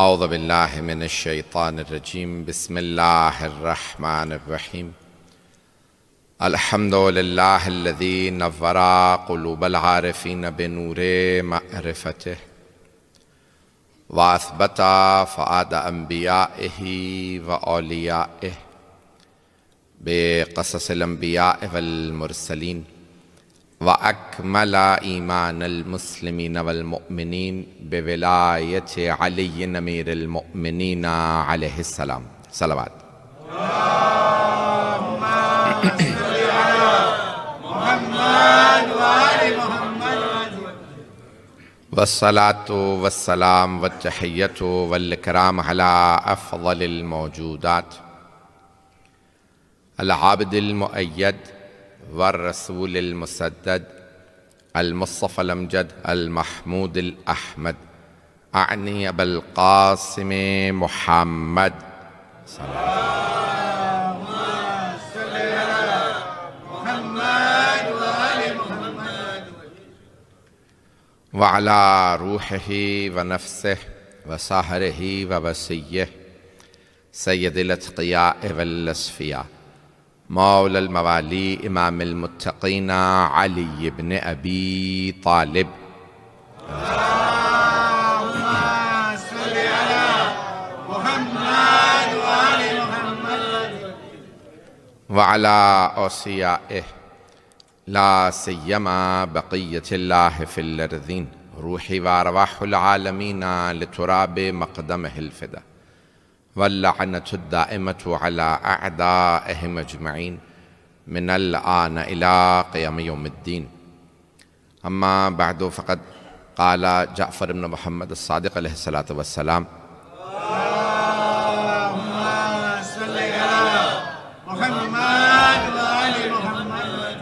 اعوذ باللہ من الشیطان الرجیم بسم اللہ الرحمن الرحیم الحمد للہ الذی نور قلوب العارفین بنور معرفتہ واثبت فؤاد انبیائہ واولیائہ بقصص الانبیاء والمرسلین وأكمل إيمان المسلمين والمؤمنين بولاية علي أمير المؤمنين عليه السلام صلوات اللهم صل على محمد وآل محمد والصلاة والسلام والتحية والإكرام على أفضل الموجودات العابد المؤيد والرسول المسدد المصطفى الأمجد المحمود الأحمد أعني أبا القاسم محمد اللهم صل على محمد وآل محمد وعلى روحه ونفسه وساهره ووسيه سيد الأتقياء والأصفياء مولى الموالي إمام المتقين علي بن أبي طالب اللهم صل على محمد وآل محمد وعلى أوصيائه لا سيما بقية الله في الأرضين روحي وأرواح العالمين لتراب مقدمه الفدا واللعنة الدائمة على أعدائهم أجمعين من الآن إلى قيام يوم الدين أما بعد فقد قال جعفر بن محمد الصادق عليه الصلاة والسلام اللهم صل على محمد وآل محمد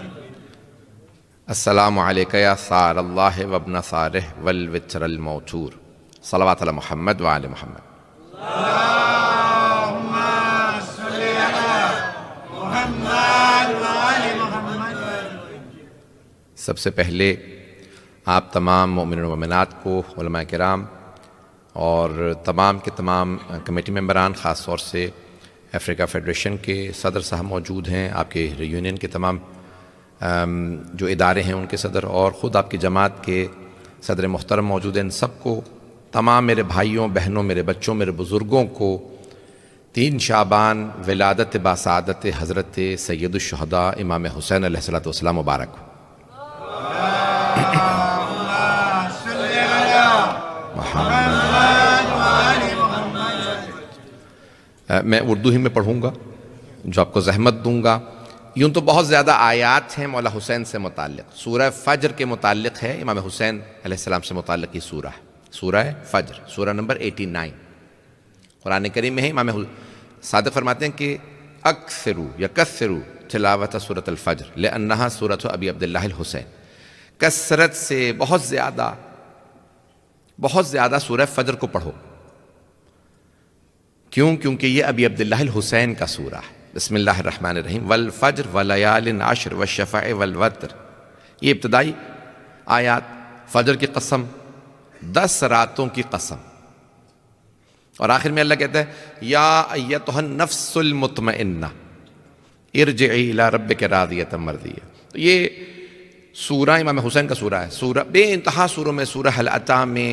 السلام عليك يا ثار الله وابن ثاره والوتر الموتور صلوات على محمد وآل محمد اللهم صل على محمد وآل محمد سب سے پہلے آپ تمام مومنین و مومنات کو علماء کرام اور تمام کے تمام کمیٹی ممبران، خاص طور سے افریقہ فیڈریشن کے صدر صاحب موجود ہیں، آپ کے ریونین کے تمام جو ادارے ہیں ان کے صدر، اور خود آپ کی جماعت کے صدر محترم موجود ہیں، ان سب کو، تمام میرے بھائیوں بہنوں، میرے بچوں، میرے بزرگوں کو 3 شعبان ولادت باسعادت حضرت سید الشہداء امام حسین علیہ الصلوۃ والسلام مبارک ہو۔ اللهم صل على محمد وآل محمد میں اردو ہی میں پڑھوں گا جو آپ کو زحمت دوں گا۔ یوں تو بہت زیادہ آیات ہیں مولا حسین سے متعلق، سورہ فجر کے متعلق ہے، امام حسین علیہ السلام سے متعلق یہ سورہ ہے، سورہ فجر، سورہ نمبر 89 قرآن کریم میں ہے۔ امام صادق فرماتے ہیں کہ اکثروا یکثروا تلاوت سورۃ الفجر لأنہا سورۃ ابی عبداللہ الحسین، کثرت سے بہت زیادہ سورہ فجر کو پڑھو۔ کیوں؟ کیونکہ یہ ابی عبداللہ الحسین کا سورہ ہے۔ بسم اللہ الرحمن الرحیم والفجر ولیال عشر والشفع والوتر، یہ ابتدائی آیات، فجر کی قسم، 10 راتوں کی قسم، اور آخر میں اللہ کہتا ہے یا ایتھا النفس المطمئنہ ارجعی الی ربک راضیۃ مرضیہ۔ تو یہ سورہ امام حسین کا سورہ ہے، سورہ بے انتہا سوروں میں، سورہ حل عطا میں،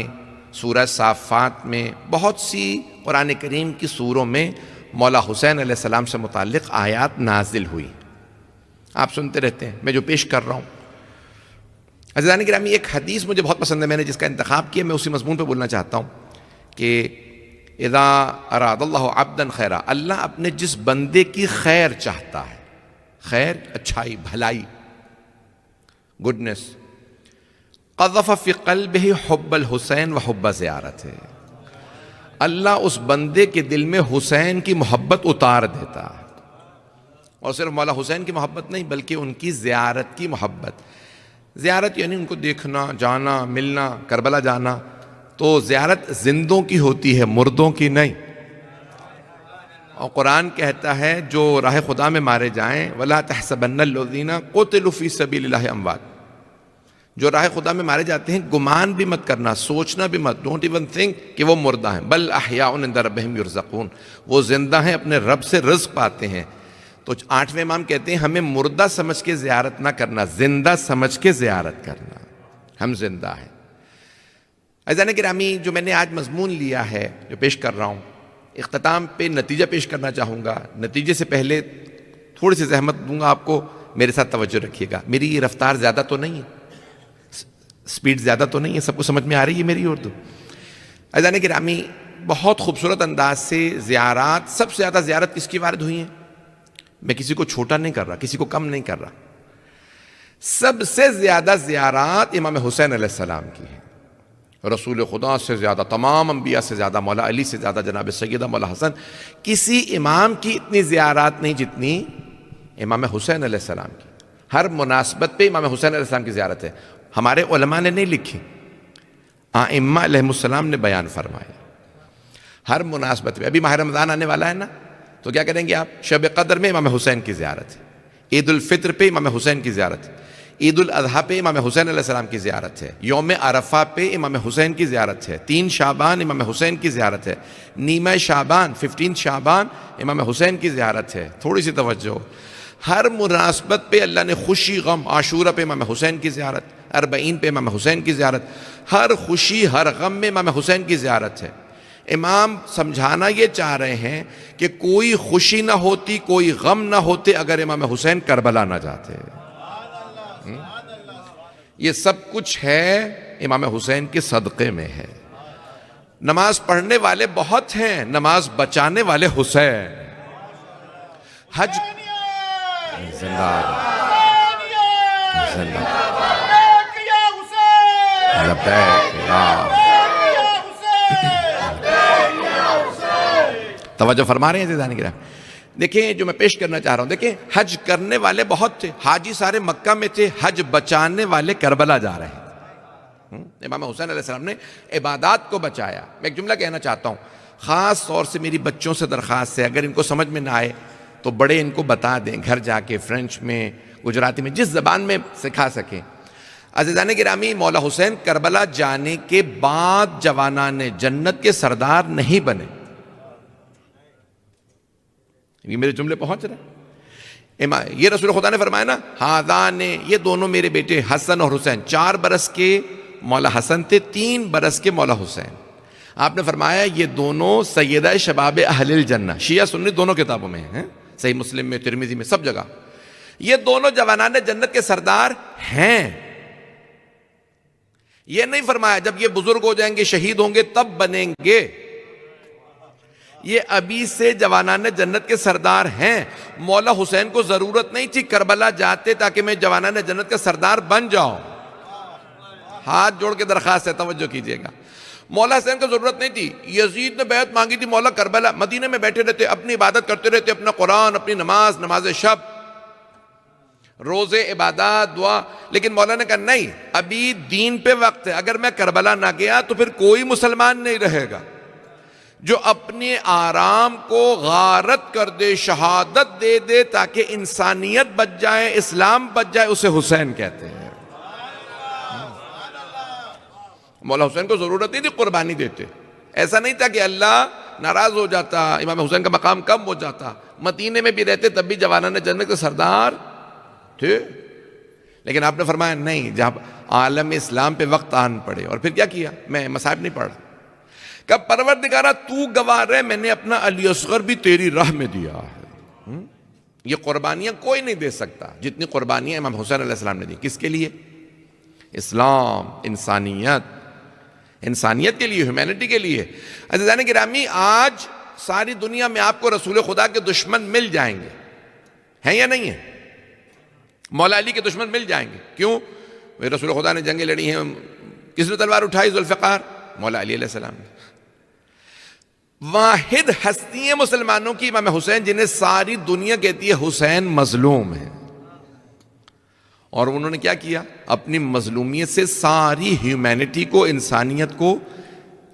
سورہ صافات میں، بہت سی قرآن کریم کی سوروں میں مولا حسین علیہ السلام سے متعلق آیات نازل ہوئی، آپ سنتے رہتے ہیں، میں جو پیش کر رہا ہوں۔ عزیزان گرامی، ایک حدیث مجھے بہت پسند ہے، میں نے جس کا انتخاب کیا، میں اسی مضمون پہ بولنا چاہتا ہوں کہ اذا اراد اللہ عبدا خیرا، اللہ اپنے جس بندے کی خیر چاہتا ہے، خیر، اچھائی، بھلائی، گڈنس، قذف فی قلبہ حب الحسین و حب زیارتہ، اللہ اس بندے کے دل میں حسین کی محبت اتار دیتا ہے، اور صرف مولا حسین کی محبت نہیں بلکہ ان کی زیارت کی محبت۔ زیارت یعنی ان کو دیکھنا، جانا، ملنا، کربلا جانا، تو زیارت زندوں کی ہوتی ہے، مردوں کی نہیں۔ اور قرآن کہتا ہے جو راہ خدا میں مارے جائیں وَلَا تَحْسَبَنَّ الَّذِينَ قُتِلُوا فِي سَبِيلِ اللَّهِ أَمْوَاتٌ، جو راہ خدا میں مارے جاتے ہیں گمان بھی مت کرنا، سوچنا بھی مت، ڈونٹ ایون تھنک کہ وہ مردہ ہیں، بل احیاء عند ربہم یرزقون، وہ زندہ ہیں، اپنے رب سے رزق پاتے ہیں۔ تو 8ویں امام کہتے ہیں ہمیں مردہ سمجھ کے زیارت نہ کرنا، زندہ سمجھ کے زیارت کرنا، ہم زندہ ہیں۔ عزیزان گرامی، جو میں نے آج مضمون لیا ہے جو پیش کر رہا ہوں، اختتام پہ نتیجہ پیش کرنا چاہوں گا۔ نتیجے سے پہلے تھوڑی سی زحمت دوں گا آپ کو، میرے ساتھ توجہ رکھیے گا۔ میری یہ رفتار زیادہ تو نہیں ہے، سپیڈ زیادہ تو نہیں ہے، سب کو سمجھ میں آ رہی ہے میری اردو؟ عزیزان گرامی، بہت خوبصورت انداز سے زیارات، سب سے زیادہ زیارت کس کی وارد ہوئی ہیں؟ میں کسی کو چھوٹا نہیں کر رہا، کسی کو کم نہیں کر رہا، سب سے زیادہ زیارات امام حسین علیہ السلام کی ہیں۔ رسول خدا سے زیادہ، تمام انبیاء سے زیادہ، مولا علی سے زیادہ، جناب سیدہ مولا حسن، کسی امام کی اتنی زیارات نہیں جتنی امام حسین علیہ السلام کی۔ ہر مناسبت پہ امام حسین علیہ السلام کی زیارت ہے۔ ہمارے علماء نے نہیں لکھی، ائمہ علیہ السلام نے بیان فرمایا۔ ہر مناسبت پہ، ابھی ماہ رمضان آنے والا ہے نا، تو کیا کریں گے آپ؟ شب قدر میں امام حسین کی زیارت ہے، عید الفطر پہ امام حسین کی زیارت ہے، عید الاضحیٰ پہ امام حسین علیہ السلام کی زیارت ہے، یوم عرفہ پہ امام حسین کی زیارت ہے، 3 شعبان امام حسین کی زیارت ہے، نیمہ شعبان 15 شعبان امام حسین کی زیارت ہے۔ تھوڑی سی توجہ، ہر مناسبت پہ اللہ نے خوشی غم، عاشورہ پہ امام حسین کی زیارت، 40 پہ امام حسین کی زیارت، ہر خوشی ہر غم میں امام حسین کی زیارت ہے۔ امام سمجھانا یہ چاہ رہے ہیں کہ کوئی خوشی نہ ہوتی، کوئی غم نہ ہوتے اگر امام حسین کربلا نہ جاتے۔ یہ سب کچھ ہے امام حسین کے صدقے میں ہے۔ نماز پڑھنے والے بہت ہیں، نماز بچانے والے حسین۔ حج زندہ زندہ توجہ فرما رہے ہیں عزیزان گرامی؟ دیکھیں جو میں پیش کرنا چاہ رہا ہوں، دیکھیں حج کرنے والے بہت تھے، حاجی سارے مکہ میں تھے، حج بچانے والے کربلا جا رہے ہیں۔ امام حسین علیہ السلام نے عبادات کو بچایا۔ میں ایک جملہ کہنا چاہتا ہوں، خاص طور سے میری بچوں سے درخواست ہے، اگر ان کو سمجھ میں نہ آئے تو بڑے ان کو بتا دیں، گھر جا کے فرینچ میں، گجراتی میں، جس زبان میں سکھا سکیں۔ عزیزان گرامی، مولا حسین کربلا جانے کے بعد جوانان جنت کے سردار نہیں بنے۔ یہ میرے جملے پہنچ رہے ہیں؟ یہ رسول خدا نے فرمایا نا، ہادان، یہ دونوں میرے بیٹے حسن اور حسین، 4 برس کے مولا حسن تھے، 3 برس کے مولا حسین۔ آپ نے فرمایا یہ دونوں سیدہ شباب اہل الجنہ، شیعہ سنی دونوں کتابوں میں ہیں، صحیح مسلم میں، ترمذی میں، سب جگہ، یہ دونوں جوانان جنت کے سردار ہیں۔ یہ نہیں فرمایا جب یہ بزرگ ہو جائیں گے، شہید ہوں گے تب بنیں گے، یہ ابھی سے جوانان جنت کے سردار ہیں۔ مولا حسین کو ضرورت نہیں تھی کربلا جاتے تاکہ میں جوانان جنت کا سردار بن جاؤں۔ ہاتھ جوڑ کے درخواست ہے، توجہ کیجئے گا، مولا حسین کو ضرورت نہیں تھی۔ یزید نے بیعت مانگی تھی، مولا کربلا، مدینے میں بیٹھے رہتے، اپنی عبادت کرتے رہتے، اپنا قرآن، اپنی نماز، نماز شب، روزے، عبادات، دعا، لیکن مولا نے کہا نہیں، ابھی دین پہ وقت ہے، اگر میں کربلا نہ گیا تو پھر کوئی مسلمان نہیں رہے گا۔ جو اپنے آرام کو غارت کر دے، شہادت دے دے تاکہ انسانیت بچ جائے، اسلام بچ جائے، اسے حسین کہتے ہیں۔ مولا حسین کو ضرورت نہیں تھی قربانی دیتے، ایسا نہیں تھا کہ اللہ ناراض ہو جاتا، امام حسین کا مقام کم ہو جاتا، مدینے میں بھی رہتے تب بھی جوانان جنت کے سردار تھے۔ لیکن آپ نے فرمایا نہیں، جب عالم اسلام پہ وقت آن پڑے، اور پھر کیا کیا؟ میں مصائب نہیں پڑھ، کب پروردگارہ تو گواہ رہے، میں نے اپنا علی اصغر بھی تیری راہ میں دیا ہے۔ یہ قربانیاں کوئی نہیں دے سکتا جتنی قربانیاں امام حسین علیہ السلام نے دی۔ کس کے لیے؟ اسلام، انسانیت کے لیے، ہیومینٹی کے لیے۔ عزیزان گرامی، آج ساری دنیا میں آپ کو رسول خدا کے دشمن مل جائیں گے، ہیں یا نہیں ہیں؟ مولا علی کے دشمن مل جائیں گے، کیوں؟ رسول خدا نے جنگیں لڑی ہیں، کس نے تلوار اٹھائی؟ ذوالفقار، مولا علی علیہ السلام نے۔ واحد ہستی ہیں مسلمانوں کی امام حسین، جنہیں ساری دنیا کہتی ہے حسین مظلوم ہے، اور انہوں نے کیا کیا؟ اپنی مظلومیت سے ساری ہیومینٹی کو، انسانیت کو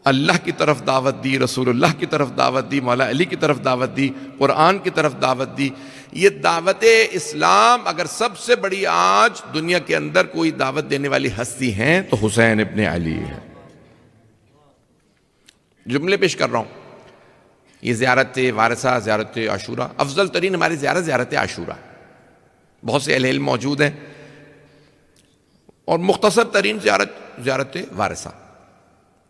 اللہ کی طرف دعوت دی، رسول اللہ کی طرف دعوت دی، مولا علی کی طرف دعوت دی، قرآن کی طرف دعوت دی۔ یہ دعوت اسلام اگر سب سے بڑی آج دنیا کے اندر کوئی دعوت دینے والی ہستی ہیں تو حسین ابن علی ہے. جملے پیش کر رہا ہوں. یہ زیارت وارثہ، زیارت عاشورہ، افضل ترین ہماری زیارت عاشورہ. بہت سے اہل علم موجود ہیں. اور مختصر ترین زیارت وارثہ.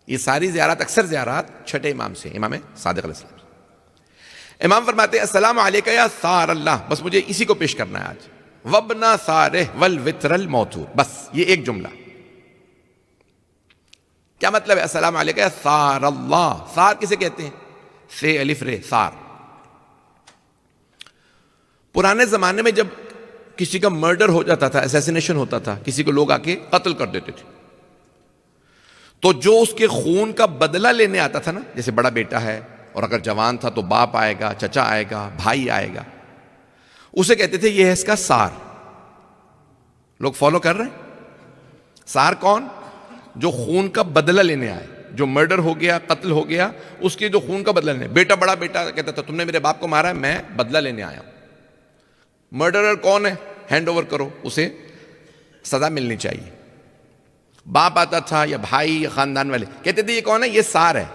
یہ ساری زیارات، اکثر زیارات چھٹے امام سے، امام صادق علیہ السلام. امام فرماتے ہیں السلام علیکہ یا ثار اللہ. بس مجھے اسی کو پیش کرنا ہے آج. وابنا ثارہ والوتر الموتور. بس یہ ایک جملہ. کیا مطلب ہے السلام علیکہ یا ثار اللہ؟ ثار کسے کہتے ہیں؟ سے الف رے ثار. پرانے زمانے میں جب کسی کا مرڈر ہو جاتا تھا، اسیسینیشن ہوتا تھا، کسی کو لوگ آ کے قتل کر دیتے تھے، تو جو اس کے خون کا بدلہ لینے آتا تھا نا، جیسے بڑا بیٹا ہے اور اگر جوان تھا تو باپ آئے گا، چچا آئے گا، بھائی آئے گا، اسے کہتے تھے یہ ہے اس کا سار. لوگ فالو کر رہے ہیں؟ سار کون؟ جو خون کا بدلہ لینے آئے. جو مرڈر ہو گیا، قتل ہو گیا، اس کے جو خون کا بدلہ لینے. بیٹا، بڑا بیٹا کہتا تھا تم نے میرے باپ کو مارا ہے، میں بدلہ لینے آیا ہوں. مرڈرر کون ہے؟ ہینڈ اوور کرو، اسے سزا ملنی چاہیے. باپ آتا تھا یا بھائی یا خاندان والے، کہتے تھے یہ کون ہے؟ یہ سار ہے.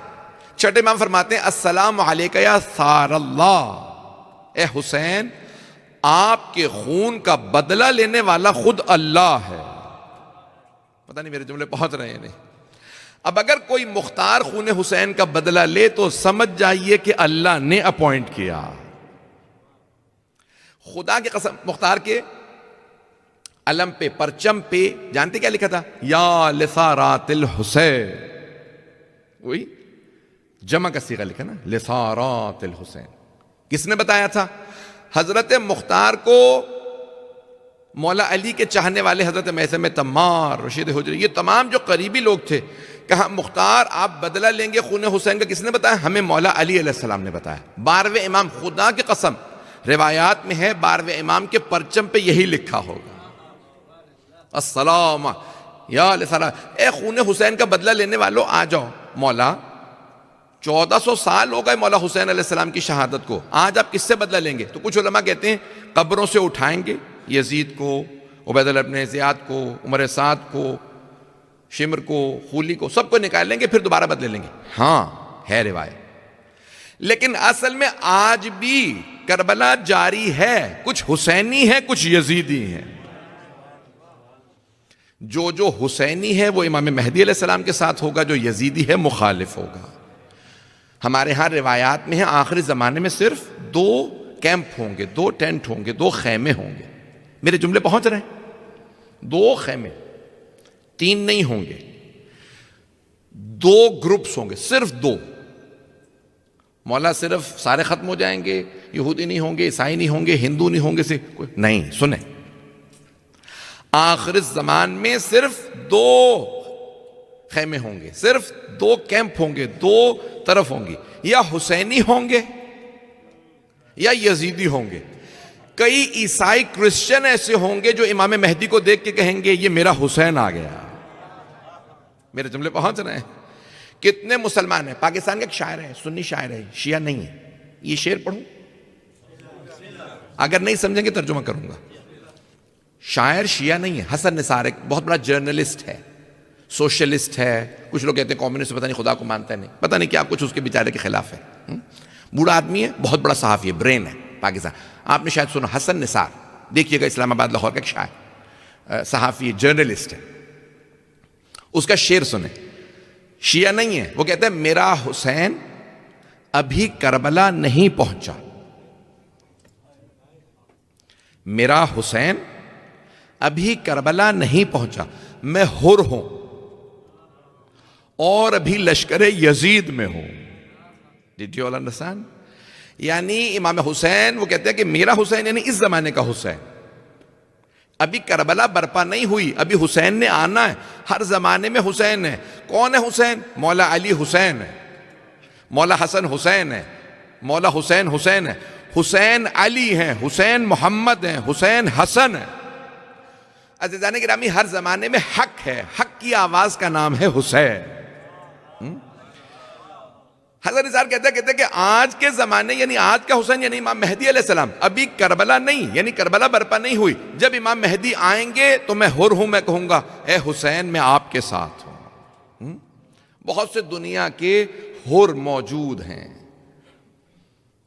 چھٹے امام فرماتے ہیں السلام علیکہ یا ثار اللہ. اے حسین، آپ کے خون کا بدلہ لینے والا خود اللہ ہے. پتہ نہیں میرے جملے پہنچ رہے ہیں نہیں. اب اگر کوئی مختار خون حسین کا بدلہ لے تو سمجھ جائیے کہ اللہ نے اپوائنٹ کیا. خدا کی قسم، مختار کے علم پہ، پرچم پہ جانتے کیا لکھا تھا؟ یا لثارات الحسین. وہی جمع کا صیغہ لکھا نا، لثارات الحسین. کس نے بتایا تھا؟ حضرت مختار کو مولا علی کے چاہنے والے حضرت میثم تمار، رشید حجری، یہ تمام جو قریبی لوگ تھے، کہا مختار آپ بدلہ لیں گے خون حسین کا. کس نے بتایا؟ ہمیں مولا علی علیہ السلام نے بتایا. 12ویں امام، خدا کی قسم روایات میں ہے 12ویں امام کے پرچم پہ یہی لکھا ہوگا، السلام یا لثارات. اے خون حسین کا بدلہ لینے والوں آ جاؤ. مولا 1400 سال ہو گئے مولا حسین علیہ السلام کی شہادت کو، آج آپ کس سے بدلہ لیں گے؟ تو کچھ علماء کہتے ہیں قبروں سے اٹھائیں گے، یزید کو، عبید اللہ ابن زیاد کو، عمر سعد کو، شمر کو، خولی کو، سب کو نکال لیں گے، پھر دوبارہ بدلے لیں گے. ہاں ہے روایت. لیکن اصل میں آج بھی کربلا جاری ہے. کچھ حسینی ہے، کچھ یزیدی ہیں. جو حسینی ہے وہ امام مہدی علیہ السلام کے ساتھ ہوگا، جو یزیدی ہے مخالف ہوگا. ہمارے ہاں روایات میں ہے آخری زمانے میں صرف 2 کیمپ ہوں گے، 2 ٹینٹ ہوں گے، 2 خیمے ہوں گے. میرے جملے پہنچ رہے ہیں؟ 2 خیمے، 3 نہیں ہوں گے. 2 گروپس ہوں گے، صرف 2. مولا صرف سارے ختم ہو جائیں گے، یہودی نہیں ہوں گے، عیسائی نہیں ہوں گے، ہندو نہیں ہوں گے، نہیں. سنیں، آخر زمان میں صرف 2 خیمے ہوں گے، صرف 2 کیمپ ہوں گے، 2 طرف ہوں گی. یا حسینی ہوں گے یا یزیدی ہوں گے. کئی عیسائی کرسچن ایسے ہوں گے جو امام مہدی کو دیکھ کے کہیں گے یہ میرا حسین آ گیا. میرے جملے پہنچ رہے ہیں؟ کتنے مسلمان ہیں؟ پاکستان کا ایک شاعر ہے، سنی شاعر ہے، شیعہ نہیں ہے. یہ شعر پڑھوں؟ اگر نہیں سمجھیں گے ترجمہ کروں گا. شاعر شیعہ نہیں ہے، حسن نثار ایک بہت بڑا جرنلسٹ ہے، سوشلسٹ ہے. کچھ لوگ کہتے ہیں کمیونسٹ، پتہ نہیں خدا کو مانتا ہے نہیں، پتہ نہیں کیا کچھ اس کے بیچارے کے خلاف ہے. بوڑھا آدمی ہے، بہت بڑا صحافی ہے، برین ہے پاکستان. آپ نے شاید سنا حسن نثار، دیکھیے گا، اسلام آباد لاہور کا ایک شاعر، صحافی ہے، جرنلسٹ ہے. اس کا شعر سنیں. شیعہ نہیں ہے، وہ کہتا ہے میرا حسین ابھی کربلا نہیں پہنچا، میرا حسین ابھی کربلا نہیں پہنچا، میں حر ہوں اور ابھی لشکر یزید میں ہوں. Did you all understand؟ یعنی امام حسین وہ کہتے ہیں کہ میرا حسین یعنی اس زمانے کا حسین، ابھی کربلا برپا نہیں ہوئی، ابھی حسین نے آنا ہے. ہر زمانے میں حسین ہے. کون ہے حسین؟ مولا علی حسین ہے، مولا حسن حسین ہے، مولا حسین حسین ہے، حسین علی ہیں، حسین محمد ہیں، حسین حسن ہے. عزیزان گرامی، ہر زمانے میں حق ہے، حق کی آواز کا نام ہے حسین. حضرت نثار کہتے ہیں کہ آج کے زمانے یعنی آج کا حسین یعنی امام مہدی علیہ السلام ابھی کربلا نہیں یعنی کربلا برپا نہیں ہوئی. جب امام مہدی آئیں گے تو میں حر ہوں, میں کہوں گا اے حسین میں آپ کے ساتھ ہوں. بہت سے دنیا کے حر موجود ہیں.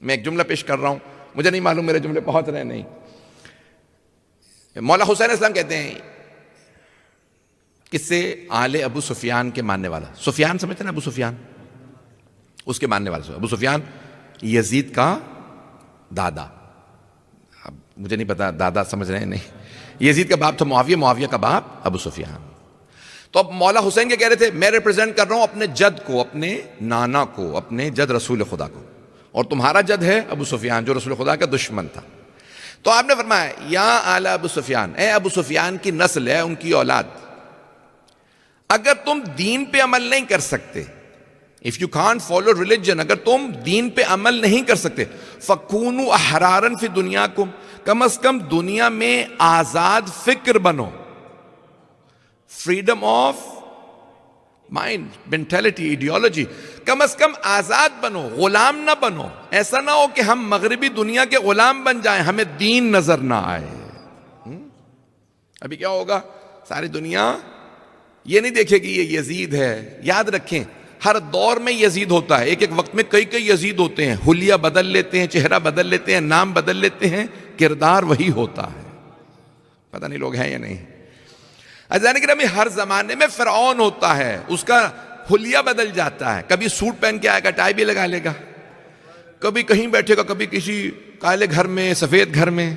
میں ایک جملہ پیش کر رہا ہوں, مجھے نہیں معلوم میرے جملے پہنچ رہے ہیں نہیں. مولا حسین علیہ السلام کہتے ہیں کس سے آل ابو سفیان کے ماننے والا. سفیان سمجھتے ہیں نا, ابو سفیان اس کے ماننے والا. ابو سفیان یزید کا دادا. اب مجھے نہیں پتا دادا سمجھ رہے ہیں نہیں. یزید کا باپ تھا معاویہ, معاویہ کا باپ ابو سفیان. تو اب مولا حسین کے کہہ رہے تھے میں ریپرزینٹ کر رہا ہوں اپنے جد کو, اپنے نانا کو, اپنے جد رسول خدا کو, اور تمہارا جد ہے ابو سفیان جو رسول خدا کا دشمن تھا. تو آپ نے فرمایا یا آل ابو سفیان, اے ابو سفیان کی نسل ہے, ان کی اولاد, اگر تم دین پہ عمل نہیں کر سکتے, if you can't follow religion, اگر تم دین پہ عمل نہیں کر سکتے, فَكُونُوا أَحْرَارًا فِي دُنْيَاكُمْ, کم از کم دنیا میں آزاد فکر بنو. Freedom of mind, mentality, ideology, کم از کم آزاد بنو, غلام نہ بنو. ایسا نہ ہو کہ ہم مغربی دنیا کے غلام بن جائیں, ہمیں دین نظر نہ آئے. ابھی کیا ہوگا, ساری دنیا یہ نہیں دیکھے گی یہ یزید ہے. یاد رکھیں ہر دور میں یزید ہوتا ہے, ایک ایک وقت میں کئی کئی یزید ہوتے ہیں, حلیہ بدل لیتے ہیں, چہرہ بدل لیتے ہیں, نام بدل لیتے ہیں, کردار وہی ہوتا ہے. پتہ نہیں لوگ ہیں یا نہیں. عزیزان گرامی ہر زمانے میں فرعون ہوتا ہے, اس کا حلیہ بدل جاتا ہے, کبھی سوٹ پہن کے آئے گا, ٹائی بھی لگا لے گا, کبھی کہیں بیٹھے گا, کبھی کسی کالے گھر میں, سفید گھر میں.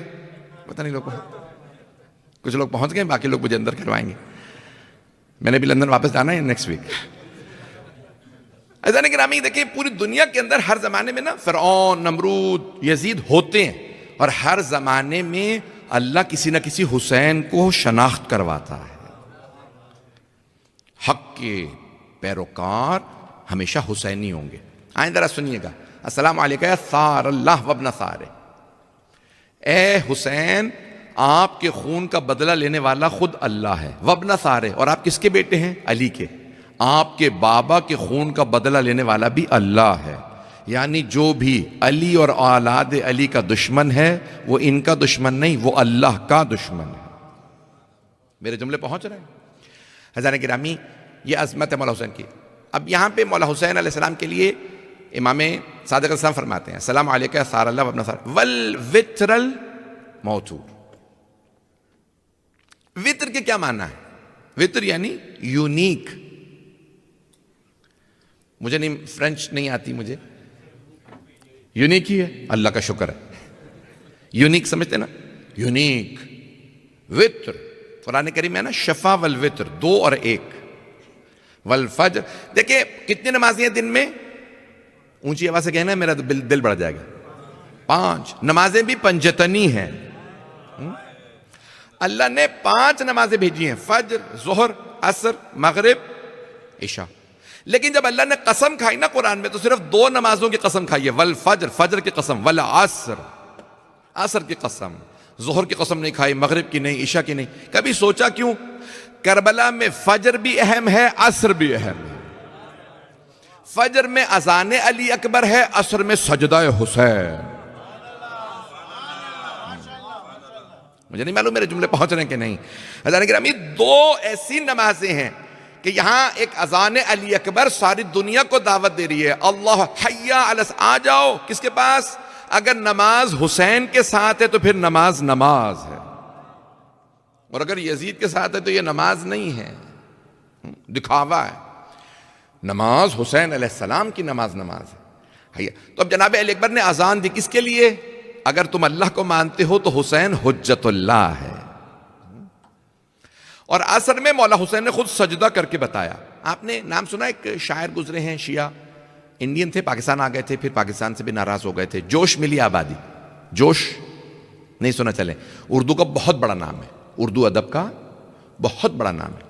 پتہ نہیں لوگ, کچھ لوگ پہنچ گئے, باقی لوگ مجھے اندر کروائیں گے. میں نے بھی لندن واپس جانا ہے نیکسٹ ویک. عزیزان گرامی دیکھیں پوری دنیا کے اندر ہر زمانے میں نا فرعون, نمرود, یزید ہوتے ہیں, اور ہر زمانے میں اللہ کسی نہ کسی حسین کو شناخت کرواتا ہے. حق کے پیروکار ہمیشہ حسینی ہوں گے. آئیں ذرا سنیے گا, السلام علیکم یا ثار اللہ وابن ثار, اے حسین آپ کے خون کا بدلہ لینے والا خود اللہ ہے. وابن ثار, اور آپ کس کے بیٹے ہیں؟ علی کے. آپ کے بابا کے خون کا بدلہ لینے والا بھی اللہ ہے. یعنی جو بھی علی اور اولاد علی کا دشمن ہے وہ ان کا دشمن نہیں, وہ اللہ کا دشمن ہے. میرے جملے پہنچ رہے ہیں؟ حضرات گرامی یہ عظمت ہے مولا حسین کی. اب یہاں پہ مولا حسین علیہ السلام کے لیے امام صادق علیہ السلام فرماتے ہیں السلام علیکم ثار اللہ وابن ثار والوتر الموتور. وطر کے کیا معنی ہے؟ وطر یعنی یونیک. مجھے نہیں, فرینچ نہیں آتی مجھے, یونیک ہی ہے, اللہ کا شکر ہے. یونیک سمجھتے نا, یونیک. وطر قرآن کریم ہے نا, شفا والوتر, 2 اور 1. والفجر, دیکھیں کتنی نمازیں ہیں دن میں, اونچی آواز سے کہنا ہے میرا دل بڑھ جائے گا. 5 نمازیں بھی پنجتنی ہیں. اللہ نے 5 نمازیں بھیجی ہیں, فجر, ظہر, عصر, مغرب, عشاء. لیکن جب اللہ نے قسم کھائی نا قرآن میں تو صرف 2 نمازوں کی قسم کھائی ہے, والفجر, فجر کی قسم, والعصر, عصر کی قسم. ظہر کی قسم نہیں کھائی, مغرب کی نہیں, عشاء کی نہیں. کبھی سوچا کیوں؟ کربلا میں فجر بھی اہم ہے, عصر بھی اہم ہے. فجر میں اذان علی اکبر ہے, عصر میں سجدہ حسین. مجھے نہیں معلوم میرے جملے پہنچ رہے ہیں کہ نہیں. حضرات گرامی 2 ایسی نمازیں ہیں کہ یہاں ایک اذان علی اکبر ساری دنیا کو دعوت دے رہی ہے, اللہ حی علی, آ جاؤ کس کے پاس؟ اگر نماز حسین کے ساتھ ہے تو پھر نماز نماز ہے, اور اگر یزید کے ساتھ ہے تو یہ نماز نہیں ہے, دکھاوا ہے. نماز حسین علیہ السلام کی نماز نماز ہے. تو اب جناب علی اکبر نے اذان دی کس کے لیے؟ اگر تم اللہ کو مانتے ہو تو حسین حجت اللہ ہے. اور عصر میں مولا حسین نے خود سجدہ کر کے بتایا. آپ نے نام سنا, ایک شاعر گزرے ہیں شیعہ, انڈین تھے, پاکستان آ گئے تھے, پھر پاکستان سے بھی ناراض ہو گئے تھے. جوش ملی آبادی, جوش نہیں سنا چلے, اردو کا بہت بڑا نام ہے, اردو ادب کا بہت بڑا نام ہے.